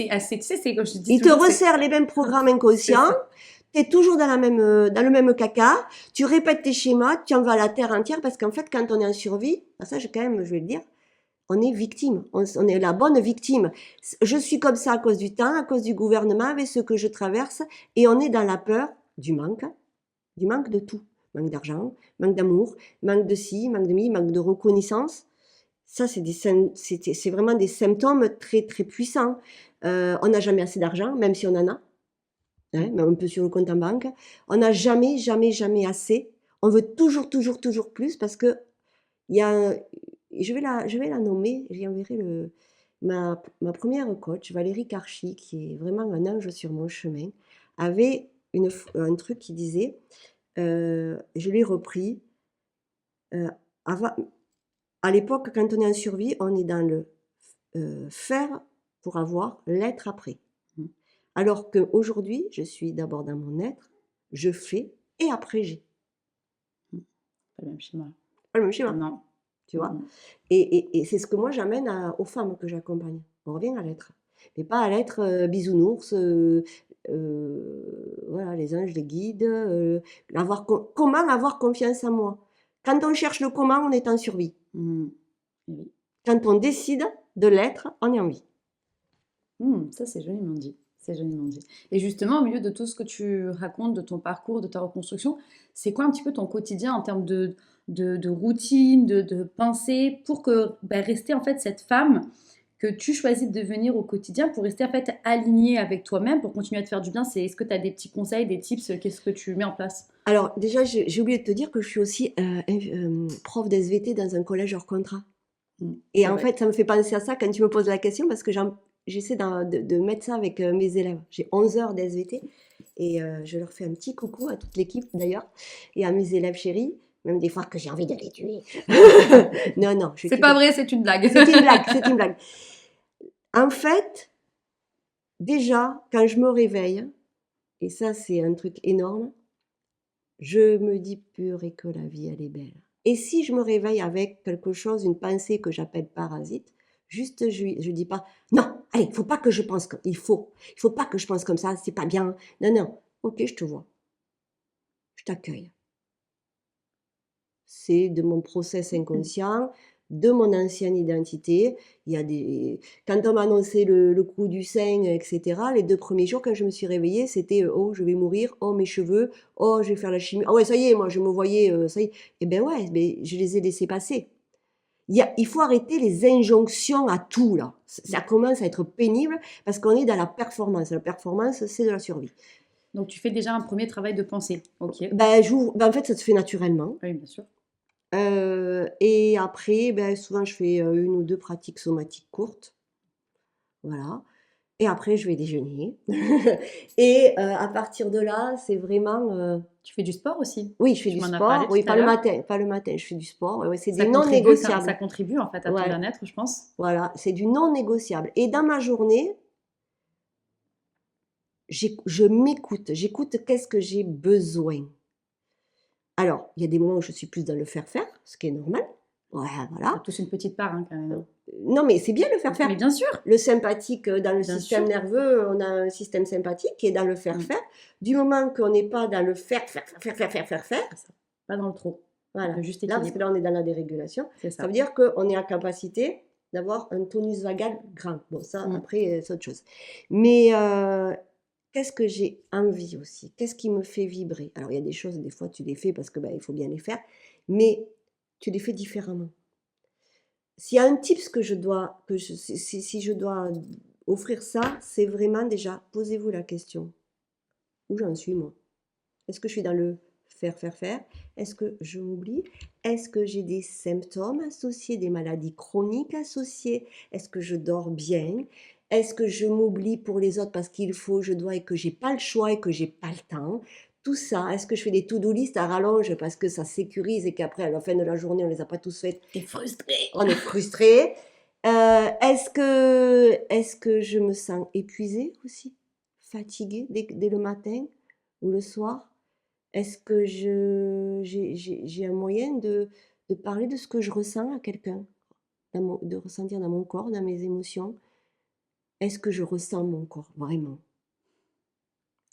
assez, tu sais, c'est comme je dis. Il te resserre les mêmes programmes inconscients. Tu es toujours dans le même caca. Tu répètes tes schémas, tu en vas à la terre entière parce qu'en fait, quand on est en survie, ça, je vais le dire. On est victime, on est la bonne victime. Je suis comme ça à cause du temps, à cause du gouvernement, avec ce que je traverse, et on est dans la peur du manque de tout. Manque d'argent, manque d'amour, manque de ci, manque de mi, manque de reconnaissance. Ça, c'est vraiment des symptômes très, très puissants. On n'a jamais assez d'argent, même si on en a, hein, même un peu sur le compte en banque. On n'a jamais, jamais, jamais assez. On veut toujours, toujours, toujours plus parce que il y a... Je vais la nommer, j'y enverrai ma première coach, Valérie Karchi, qui est vraiment un ange sur mon chemin, avait un truc qui disait, je l'ai repris, à l'époque, quand on est en survie, on est dans le faire pour avoir, l'être après. Alors qu'aujourd'hui, je suis d'abord dans mon être, je fais, et après j'ai. Pas le même schéma. Pas le même schéma. Non. Tu vois, et c'est ce que moi j'amène aux femmes que j'accompagne. On revient à l'être, mais pas à l'être bisounours, voilà, les anges, les guides, comment avoir confiance en moi. Quand on cherche le comment, on est en survie. Oui. Quand on décide de l'être, on est en vie. Ça, c'est joliment dit. C'est joliment dit. Et justement, au milieu de tout ce que tu racontes, de ton parcours, de ta reconstruction, c'est quoi un petit peu ton quotidien en termes de routine, de pensée, pour rester en fait cette femme que tu choisis de devenir au quotidien pour rester en fait aligné avec toi-même, pour continuer à te faire du bien? Est-ce que tu as des petits conseils, des tips? Qu'est-ce que tu mets en place? Alors déjà, j'ai oublié de te dire que je suis aussi prof d'SVT dans un collège hors contrat. Et C'est en vrai. fait, ça me fait penser à ça quand tu me poses la question parce que j'essaie de mettre ça avec mes élèves. J'ai 11 heures d'SVT et je leur fais un petit coucou à toute l'équipe d'ailleurs et à mes élèves chéris, même des fois que j'ai envie de les tuer. Non, non, je C'est tue pas pas. vrai, c'est une blague. C'est une blague, c'est une blague. En fait, déjà, quand je me réveille, et ça c'est un truc énorme, je me dis purée que la vie elle est belle. Et si je me réveille avec quelque chose, une pensée que j'appelle parasite, juste je dis pas non, allez, faut pas que je pense comme il faut pas que je pense comme ça, c'est pas bien. Non, non, ok, je te vois, je t'accueille. C'est de mon process inconscient, de mon ancienne identité. Il y a des... Quand on m'a annoncé le coup du sein, etc., les 2 premiers jours, quand je me suis réveillée, c'était oh, je vais mourir, oh, mes cheveux, oh, je vais faire la chimie. Ah ouais, ça y est, moi, je me voyais, ça y est. Eh bien, ouais, mais je les ai laissés passer. Il faut arrêter les injonctions à tout, là. Ça commence à être pénible parce qu'on est dans la performance. La performance, c'est de la survie. Donc tu fais déjà un premier travail de pensée. Ok. En fait, ça se fait naturellement. Oui, bien sûr. Et après, souvent, je fais 1 ou 2 pratiques somatiques courtes. Voilà. Et après, je vais déjeuner. Et à partir de là, c'est vraiment, Tu fais du sport aussi. oui, je fais Tu du m'en as sport. parlé Oui, tout à l'heure. pas le matin, je fais du sport. Ouais, c'est Ça du non contribue, négociable. ça contribue en fait à ton Ouais, bien-être, je pense. voilà, c'est du non négociable. Et dans ma journée, je m'écoute. J'écoute qu'est-ce que j'ai besoin. Alors, il y a des moments où je suis plus dans le faire-faire, ce qui est normal. Ouais, On a voilà. tous une petite part hein, quand même. Hein. Non, mais c'est bien le faire-faire. Mais bien sûr. Le sympathique, dans le Bien système sûr. nerveux, on a un système sympathique qui est dans le faire-faire. Du moment qu'on n'est pas dans le faire, C'est ça. Pas dans le trop. voilà. Le juste Là, parce que équilibre. là, on est dans la dérégulation. C'est Ça ça. veut dire qu'on est en capacité d'avoir un tonus vagal grand. Bon, ça, après, c'est autre chose. Mais qu'est-ce que j'ai envie aussi? Qu'est-ce qui me fait vibrer? Alors, il y a des choses, des fois, tu les fais parce que il faut bien les faire, mais tu les fais différemment. S'il y a un tips que je dois, si je dois offrir ça, c'est vraiment déjà, posez-vous la question. Où j'en suis, moi? Est-ce que je suis dans le faire? Est-ce que je m'oublie? Est-ce que j'ai des symptômes associés, des maladies chroniques associées? Est-ce que je dors bien? Est-ce que je m'oublie pour les autres parce qu'il faut, je dois et que j'ai pas le choix et que j'ai pas le temps? Tout ça, est-ce que je fais des to-do list à rallonge parce que ça sécurise et qu'après, à la fin de la journée, on les a pas tous faites? T'es frustré. On est frustré. Est-ce que je me sens épuisée aussi? Fatiguée dès le matin ou le soir? Est-ce que j'ai un moyen de parler de ce que je ressens à quelqu'un? De ressentir dans mon corps, dans mes émotions? Est-ce que je ressens mon corps vraiment?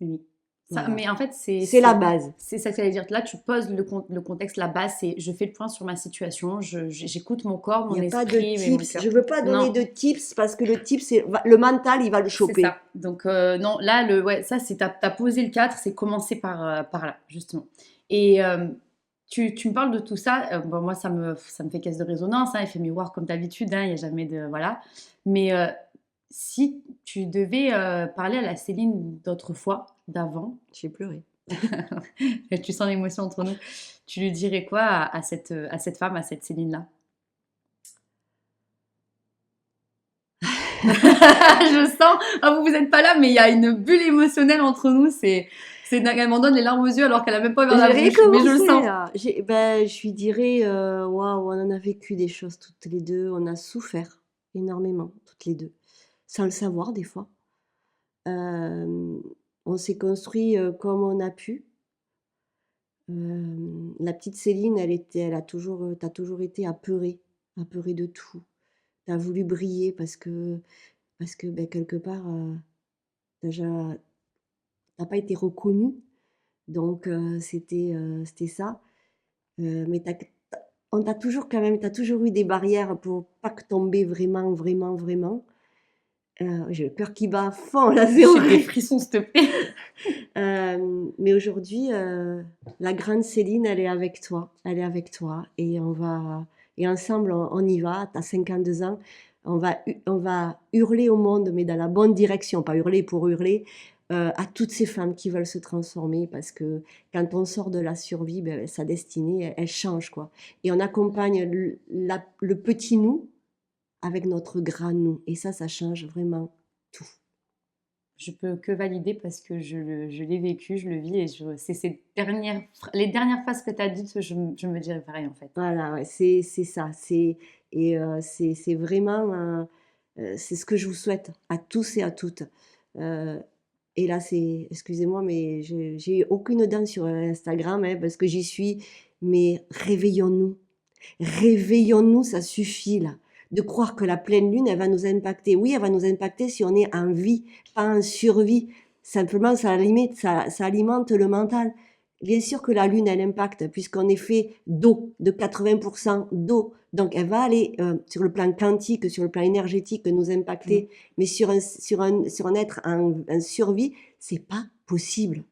Oui. Ça, Voilà. mais en fait, C'est la base. c'est ça que j'allais dire. Là, tu poses le contexte, la base, c'est je fais le point sur ma situation, j'écoute mon corps, Il mon n'y a pas de esprit et mon tips. cœur. Je ne veux pas donner Non. de tips parce que le tip, c'est le mental, il va le C'est choper. ça. Donc, non, là, ouais, ça, c'est t'as posé le cadre, c'est commencer par là, justement. Et tu me parles de tout ça. Bon, moi, ça me fait caisse de résonance, hein, effet miroir comme d'habitude, hein, il n'y a jamais de. Voilà. Mais si tu devais parler à la Céline d'autrefois, d'avant, J'ai pleuré. tu sens l'émotion entre nous, tu lui dirais quoi à cette femme, à cette Céline-là? Je sens, ah, vous n'êtes pas là, mais il y a une bulle émotionnelle entre nous. Elle m'en donne les larmes aux yeux alors qu'elle a même pas ouvert la J'ai rien bouche. Mais je le commencé, sens. là. Je lui dirais, waouh, on en a vécu des choses toutes les deux, on a souffert énormément, toutes les deux, sans le savoir des fois. On s'est construit comme on a pu. La petite Céline, t'as toujours été apeurée de tout. T'as voulu briller parce que quelque part, t'as pas été reconnue. Donc c'était ça. Mais t'as toujours quand même, t'as toujours eu des barrières pour pas que tomber vraiment, vraiment, vraiment. J'ai le cœur qui bat à fond là, c'est J'ai des horrible. frissons, s'il te plaît. Mais aujourd'hui, la grande Céline, elle est avec toi. Elle est avec toi. Et ensemble, on y va. T'as 52 ans. on va hurler au monde, mais dans la bonne direction, pas hurler pour hurler, à toutes ces femmes qui veulent se transformer, parce que quand on sort de la survie, ben, sa destinée, elle change, quoi. Et on accompagne le petit nous avec notre grand nous. Et ça change vraiment tout. Je peux que valider parce que je l'ai vécu, je le vis et c'est les dernières phrases que tu as dites, je me dirais pareil en fait. Voilà, ouais, c'est ça. C'est vraiment, c'est ce que je vous souhaite à tous et à toutes. Et là, excusez-moi, mais j'ai aucune dent sur Instagram, hein, parce que j'y suis. Mais réveillons-nous. Réveillons-nous, ça suffit là. De croire que la pleine lune, elle va nous impacter. Oui, elle va nous impacter si on est en vie, pas en survie. Simplement, ça alimente le mental. Bien sûr que la lune, elle impacte, puisqu'on est fait d'eau, de 80% d'eau. Donc, elle va aller sur le plan quantique, sur le plan énergétique, nous impacter. Mais sur un être en survie, c'est pas possible.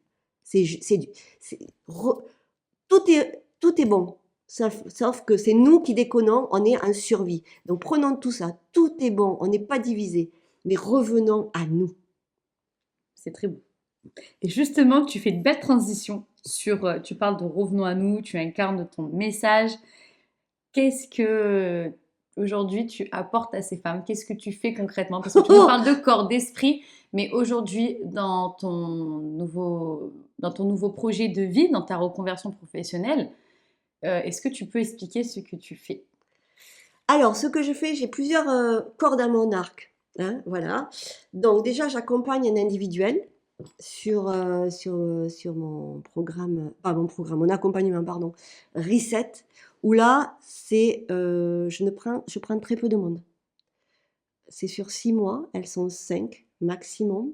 Tout est bon. Sauf que c'est nous qui déconnons, on est en survie. Donc prenons tout ça, tout est bon, on n'est pas divisé, mais revenons à nous. C'est très beau. Et justement, tu fais une belle transition tu parles de revenons à nous, tu incarnes ton message. Qu'est-ce que aujourd'hui tu apportes à ces femmes? Qu'est-ce que tu fais concrètement? Parce que tu nous parles de corps, d'esprit, mais aujourd'hui, dans ton nouveau projet de vie, dans ta reconversion professionnelle, est-ce que tu peux expliquer ce que tu fais? Alors, ce que je fais, j'ai plusieurs cordes à mon arc. Hein, voilà. Donc déjà, j'accompagne un individuel sur mon programme, pas mon programme, mon accompagnement, pardon, Reset, où là, je prends très peu de monde. C'est sur 6 mois, elles sont 5 maximum.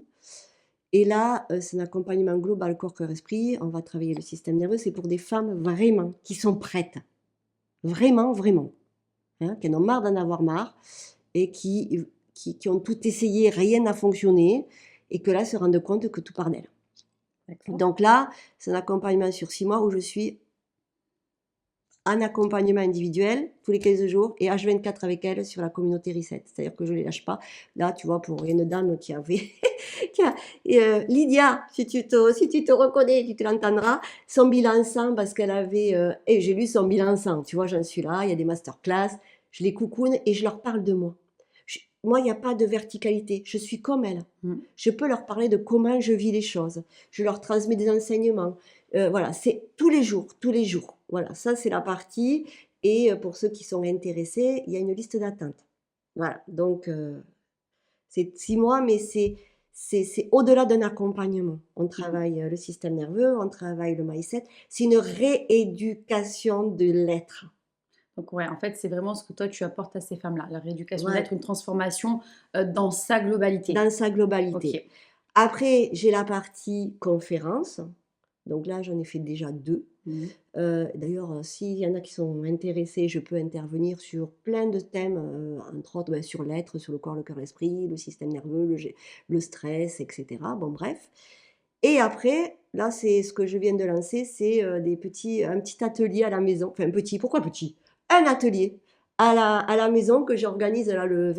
Et là, c'est un accompagnement global corps, cœur, esprit. On va travailler le système nerveux. C'est pour des femmes vraiment qui sont prêtes. Vraiment, vraiment. Hein, qui en ont marre d'en avoir marre et qui ont tout essayé, rien n'a fonctionné. Et que là, se rendent compte que tout part d'elles. Donc là, c'est un accompagnement sur 6 mois où je suis en accompagnement individuel tous les 15 jours et H24 avec elles sur la communauté Reset. C'est-à-dire que je ne les lâche pas. Là, tu vois, pour une dame qui avait... Lydia, si tu te reconnais, tu te l'entendras, son bilan 100 parce qu'elle avait... et j'ai lu son bilan 100, tu vois, j'en suis là, il y a des masterclass, je les coucoune et je leur parle de moi. Moi, il n'y a pas de verticalité, je suis comme elles. Je peux leur parler de comment je vis les choses. Je leur transmets des enseignements. Voilà, c'est tous les jours. Voilà, ça c'est la partie. Et pour ceux qui sont intéressés, il y a une liste d'attente. Voilà, donc c'est 6 mois, mais c'est au-delà d'un accompagnement. On travaille le système nerveux, on travaille le mindset. C'est une rééducation de l'être. Donc ouais, en fait, c'est vraiment ce que toi, tu apportes à ces femmes-là. La rééducation d'être, une transformation dans sa globalité. Dans sa globalité. Okay. Après, j'ai la partie conférence. Donc là, j'en ai fait déjà 2. D'ailleurs, s'il y en a qui sont intéressés, je peux intervenir sur plein de thèmes, entre autres sur l'être, sur le corps, le cœur, l'esprit, le système nerveux, le stress, etc. Bon, bref. Et après, là, c'est ce que je viens de lancer, c'est un petit atelier à la maison. Enfin, pourquoi petit ? Un atelier à la maison que j'organise là, le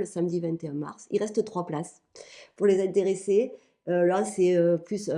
samedi 21 mars. Il reste 3 places pour les intéressés. Là, c'est plus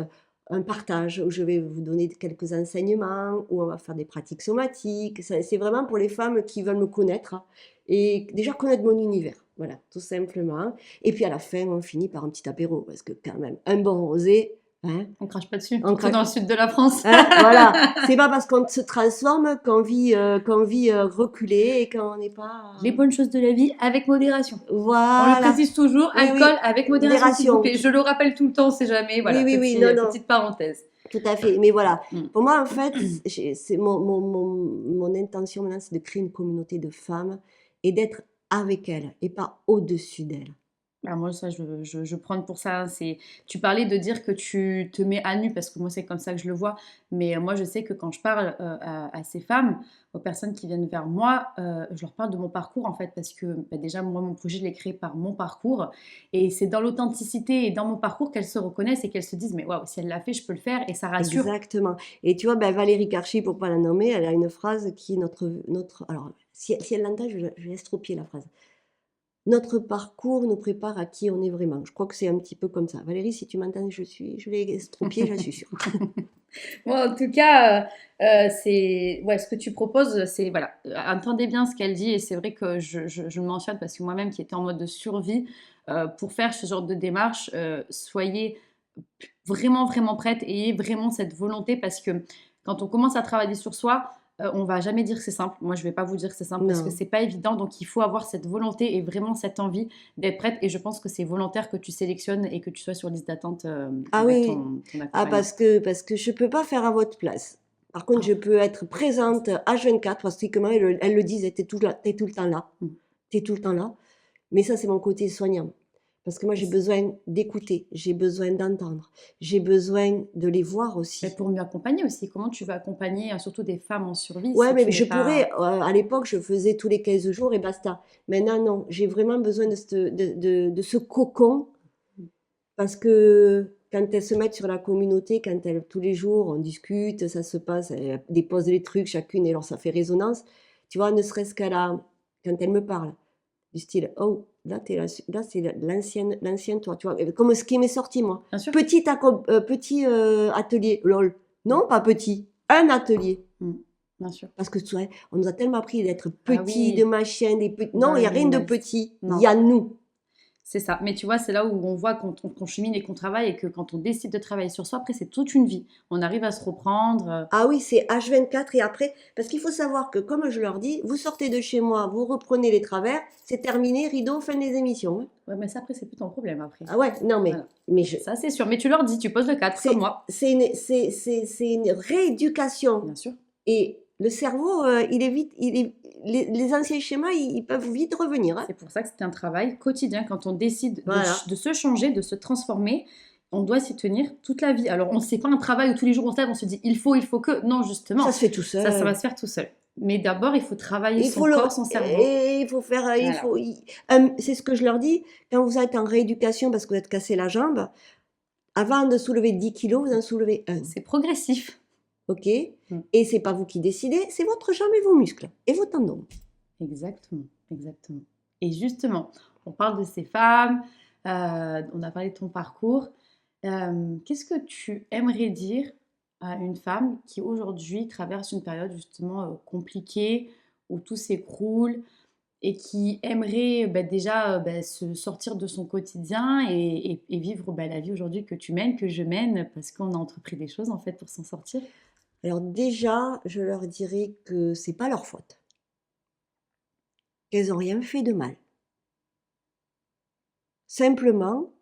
un partage où je vais vous donner quelques enseignements, où on va faire des pratiques somatiques. C'est vraiment pour les femmes qui veulent me connaître et déjà connaître mon univers. Voilà, tout simplement. Et puis à la fin, on finit par un petit apéro parce que quand même, un bon rosé... Hein, on crache pas dessus, surtout dans le sud de la France. Hein, voilà, c'est pas parce qu'on se transforme qu'on vit reculé et qu'on n'est pas... Les bonnes choses de la vie avec modération. Voilà. On le précise toujours, alcool avec modération. Je le rappelle tout le temps, c'est jamais. Voilà, petite parenthèse. Tout à fait, mais voilà. Pour moi, en fait, c'est mon intention maintenant, c'est de créer une communauté de femmes et d'être avec elles et pas au-dessus d'elles. Alors moi, ça, je prends pour ça. Tu parlais de dire que tu te mets à nu, parce que moi, c'est comme ça que je le vois. Mais moi, je sais que quand je parle à ces femmes, aux personnes qui viennent vers moi, je leur parle de mon parcours, en fait, parce que déjà, moi, mon projet, je l'ai créé par mon parcours. Et c'est dans l'authenticité et dans mon parcours qu'elles se reconnaissent et qu'elles se disent, mais waouh, si elle l'a fait, je peux le faire, et ça rassure. Exactement. Et tu vois, Valérie Karchi, pour ne pas la nommer, elle a une phrase qui est alors, si elle l'entend, je vais estropier la phrase. notre parcours nous prépare à qui on est vraiment. Je crois que c'est un petit peu comme ça. Valérie, si tu m'entends, je l'ai estropié, j'en suis sûre. Bon, en tout cas, ce que tu proposes, c'est voilà, entendez bien ce qu'elle dit et c'est vrai que je le mentionne parce que moi-même qui étais en mode de survie, pour faire ce genre de démarche, soyez vraiment vraiment prête et ayez vraiment cette volonté parce que quand on commence à travailler sur soi, on va jamais dire que c'est simple. Moi, je vais pas vous dire que c'est simple parce que Non. c'est pas évident. Donc, il faut avoir cette volonté et vraiment cette envie d'être prête. Et je pense que c'est volontaire que tu sélectionnes et que tu sois sur liste d'attente Ah avec oui, ton accompagnant. parce que je peux pas faire à votre place. Par contre, je peux être présente H24, pratiquement, elles le disent, t'es tout le temps là. Mm. T'es tout le temps là. Mais ça, c'est mon côté soignant. Parce que moi, j'ai besoin d'écouter, j'ai besoin d'entendre, j'ai besoin de les voir aussi. Mais pour mieux accompagner aussi, comment tu vas accompagner surtout des femmes en survie Ouais, si mais tu je n'es pas... pourrais, à l'époque, je faisais tous les 15 jours et basta. Maintenant, non, j'ai vraiment besoin de ce cocon parce que quand elles se mettent sur la communauté, quand elles, tous les jours, on discute, ça se passe, elles déposent les trucs chacune et alors ça fait résonance. Tu vois, ne serait-ce qu'à quand elles me parlent, du style, oh, là, là c'est l'ancienne toi, tu vois, comme ce qui m'est sorti, moi. Bien sûr. Petit atelier, lol. Non, pas petit, un atelier. Bien sûr. Parce que tu vois, on nous a tellement appris d'être Ah petits, oui. de machin, des petits. Dans Non, il n'y a le rien de minimaliste. petit. Non. Il y a nous. C'est ça. Mais tu vois, c'est là où on voit qu'on chemine et qu'on travaille et que quand on décide de travailler sur soi, après, c'est toute une vie. On arrive à se reprendre. Ah oui, c'est H24 et après, parce qu'il faut savoir que, comme je leur dis, vous sortez de chez moi, vous reprenez les travers, c'est terminé, rideau, fin des émissions. Hein. Ouais, mais ça, après, c'est plus ton problème, après. Ah ouais, non, mais, Voilà. mais Ça, c'est sûr. Mais tu leur dis, tu poses le cadre, comme moi. c'est une rééducation. Bien sûr. Et le cerveau, il est vite, les anciens schémas, ils peuvent vite revenir. Hein. C'est pour ça que c'est un travail quotidien. Quand on décide Voilà. de se changer, de se transformer, on doit s'y tenir toute la vie. Alors, on ne sait pas un travail où tous les jours on se lève, on se dit il faut que. Non, justement. Ça se fait tout seul. Ça va se faire tout seul. Mais d'abord, il faut travailler son corps, son cerveau. Et il faut faire, c'est ce que je leur dis, quand vous êtes en rééducation parce que vous êtes cassé la jambe, avant de soulever 10 kilos, vous en soulevez 1. C'est progressif. Ok. Et c'est pas vous qui décidez, c'est votre jambe et vos muscles et vos tendons. Exactement, exactement. Et justement, on parle de ces femmes, on a parlé de ton parcours. Qu'est-ce que tu aimerais dire à une femme qui aujourd'hui traverse une période justement compliquée, où tout s'écroule et qui aimerait déjà se sortir de son quotidien et vivre la vie aujourd'hui que tu mènes, que je mène, parce qu'on a entrepris des choses en fait pour s'en sortir? Alors déjà, je leur dirais que c'est pas leur faute. Qu'elles n'ont rien fait de mal. Simplement,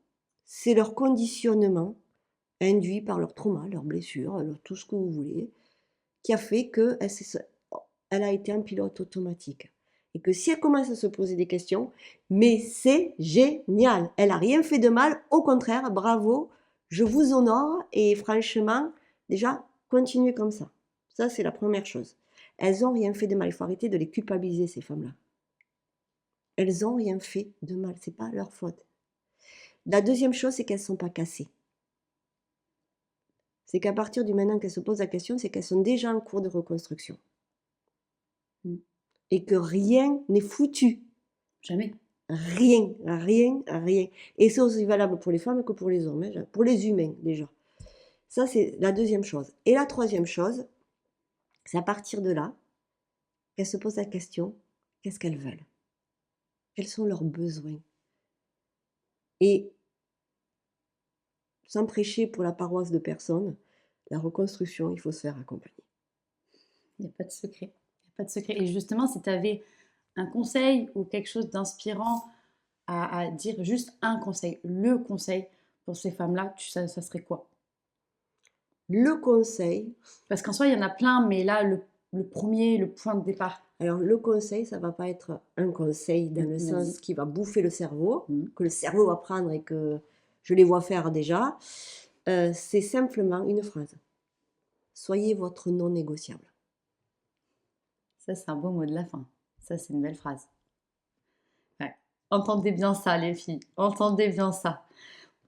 c'est leur conditionnement induit par leur trauma, leur blessure, tout ce que vous voulez, qui a fait qu'elle a été un pilote automatique. Et que si elle commence à se poser des questions, mais c'est génial, elle n'a rien fait de mal, au contraire, bravo, je vous honore et franchement, déjà, continuez comme ça. Ça, c'est la première chose. Elles n'ont rien fait de mal, il faut arrêter de les culpabiliser, ces femmes-là. Elles n'ont rien fait de mal, ce n'est pas leur faute. La deuxième chose, c'est qu'elles ne sont pas cassées. C'est qu'à partir du moment qu'elles se posent la question, c'est qu'elles sont déjà en cours de reconstruction. Et que rien n'est foutu. Jamais. Rien. Et c'est aussi valable pour les femmes que pour les hommes, hein, pour les humains déjà. Ça, c'est la deuxième chose. Et la troisième chose, c'est à partir de là qu'elles se posent la question, qu'est-ce qu'elles veulent? Quels sont leurs besoins? Et sans prêcher pour la paroisse de personne, la reconstruction, il faut se faire accompagner. Il n'y a pas de secret. Et justement, si tu avais un conseil ou quelque chose d'inspirant à dire, juste un conseil, le conseil pour ces femmes-là, ça serait quoi? Le conseil... Parce qu'en soi, il y en a plein, mais là, le premier, le point de départ. Alors, le conseil, ça ne va pas être un conseil dans le sens qui va bouffer le cerveau, que le cerveau va prendre et que je les vois faire déjà. C'est simplement une phrase. Soyez votre non négociable. Ça, c'est un beau mot de la fin. Ça, c'est une belle phrase. Ouais. Entendez bien ça, les filles. Entendez bien ça.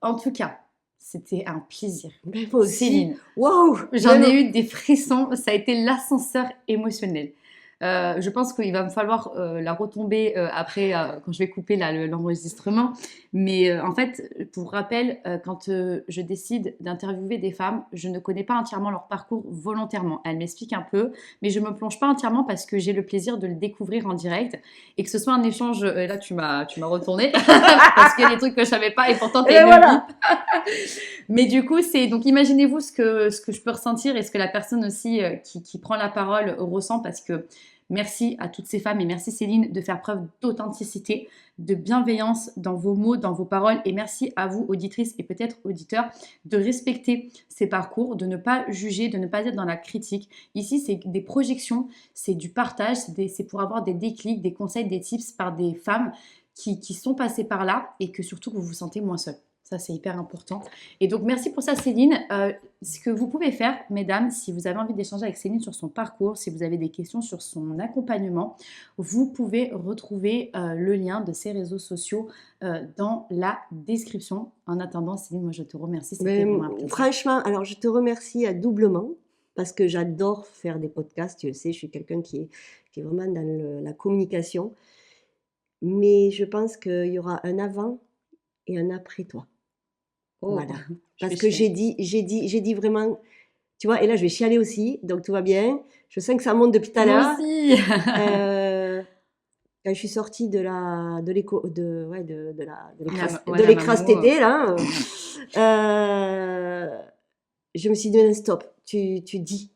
En tout cas, c'était un plaisir. Mais moi aussi. Céline, waouh, j'en ai eu des frissons. Ça a été l'ascenseur émotionnel. Je pense qu'il va me falloir la retomber après, quand je vais couper l'enregistrement. Mais en fait, pour rappel, quand je décide d'interviewer des femmes, je ne connais pas entièrement leur parcours volontairement. Elles m'expliquent un peu, mais je ne me plonge pas entièrement parce que j'ai le plaisir de le découvrir en direct et que ce soit un échange. Là, tu m'as retourné parce qu'il y a des trucs que je savais pas et pourtant t'es voilà. Mais du coup, donc imaginez-vous ce que je peux ressentir et ce que la personne aussi qui prend la parole ressent, parce que merci à toutes ces femmes et merci Céline de faire preuve d'authenticité, de bienveillance dans vos mots, dans vos paroles, et merci à vous, auditrices et peut-être auditeurs, de respecter ces parcours, de ne pas juger, de ne pas être dans la critique. Ici, c'est des projections, c'est du partage, c'est pour avoir des déclics, des conseils, des tips par des femmes qui sont passées par là et que surtout vous vous sentez moins seul. Ça, c'est hyper important. Et donc, merci pour ça, Céline. Ce que vous pouvez faire, mesdames, si vous avez envie d'échanger avec Céline sur son parcours, si vous avez des questions sur son accompagnement, vous pouvez retrouver le lien de ses réseaux sociaux dans la description. En attendant, Céline, moi, je te remercie. C'était vraiment un plaisir. Franchement, alors je te remercie à doublement parce que j'adore faire des podcasts. Tu le sais, je suis quelqu'un qui est vraiment dans la communication. Mais je pense qu'il y aura un avant et un après toi. Oh, voilà. Parce que j'ai dit vraiment, tu vois, et là je vais chialer aussi, donc tout va bien. Je sens que ça monte depuis tout à l'heure. Moi aussi. Quand je suis sortie de l'écrase tété, là, je me suis dit, stop, tu dis,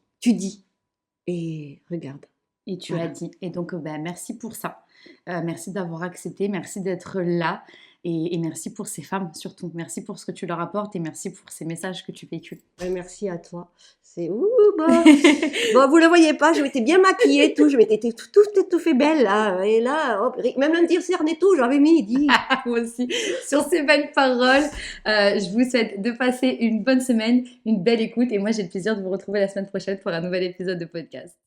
et regarde. Et tu as dit. Et donc, merci pour ça. Merci d'avoir accepté, merci d'être là. Et merci pour ces femmes surtout. Merci pour ce que tu leur apportes et merci pour ces messages que tu véhicules. Merci à toi. C'est bon, vous le voyez pas, je m'étais bien maquillée, tout, je m'étais tout fait belle là. Et là, hop, même l'anti-cerne et tout, j'avais mis, dit. Moi aussi. Sur ces belles paroles, je vous souhaite de passer une bonne semaine, une belle écoute. Et moi, j'ai le plaisir de vous retrouver la semaine prochaine pour un nouvel épisode de podcast.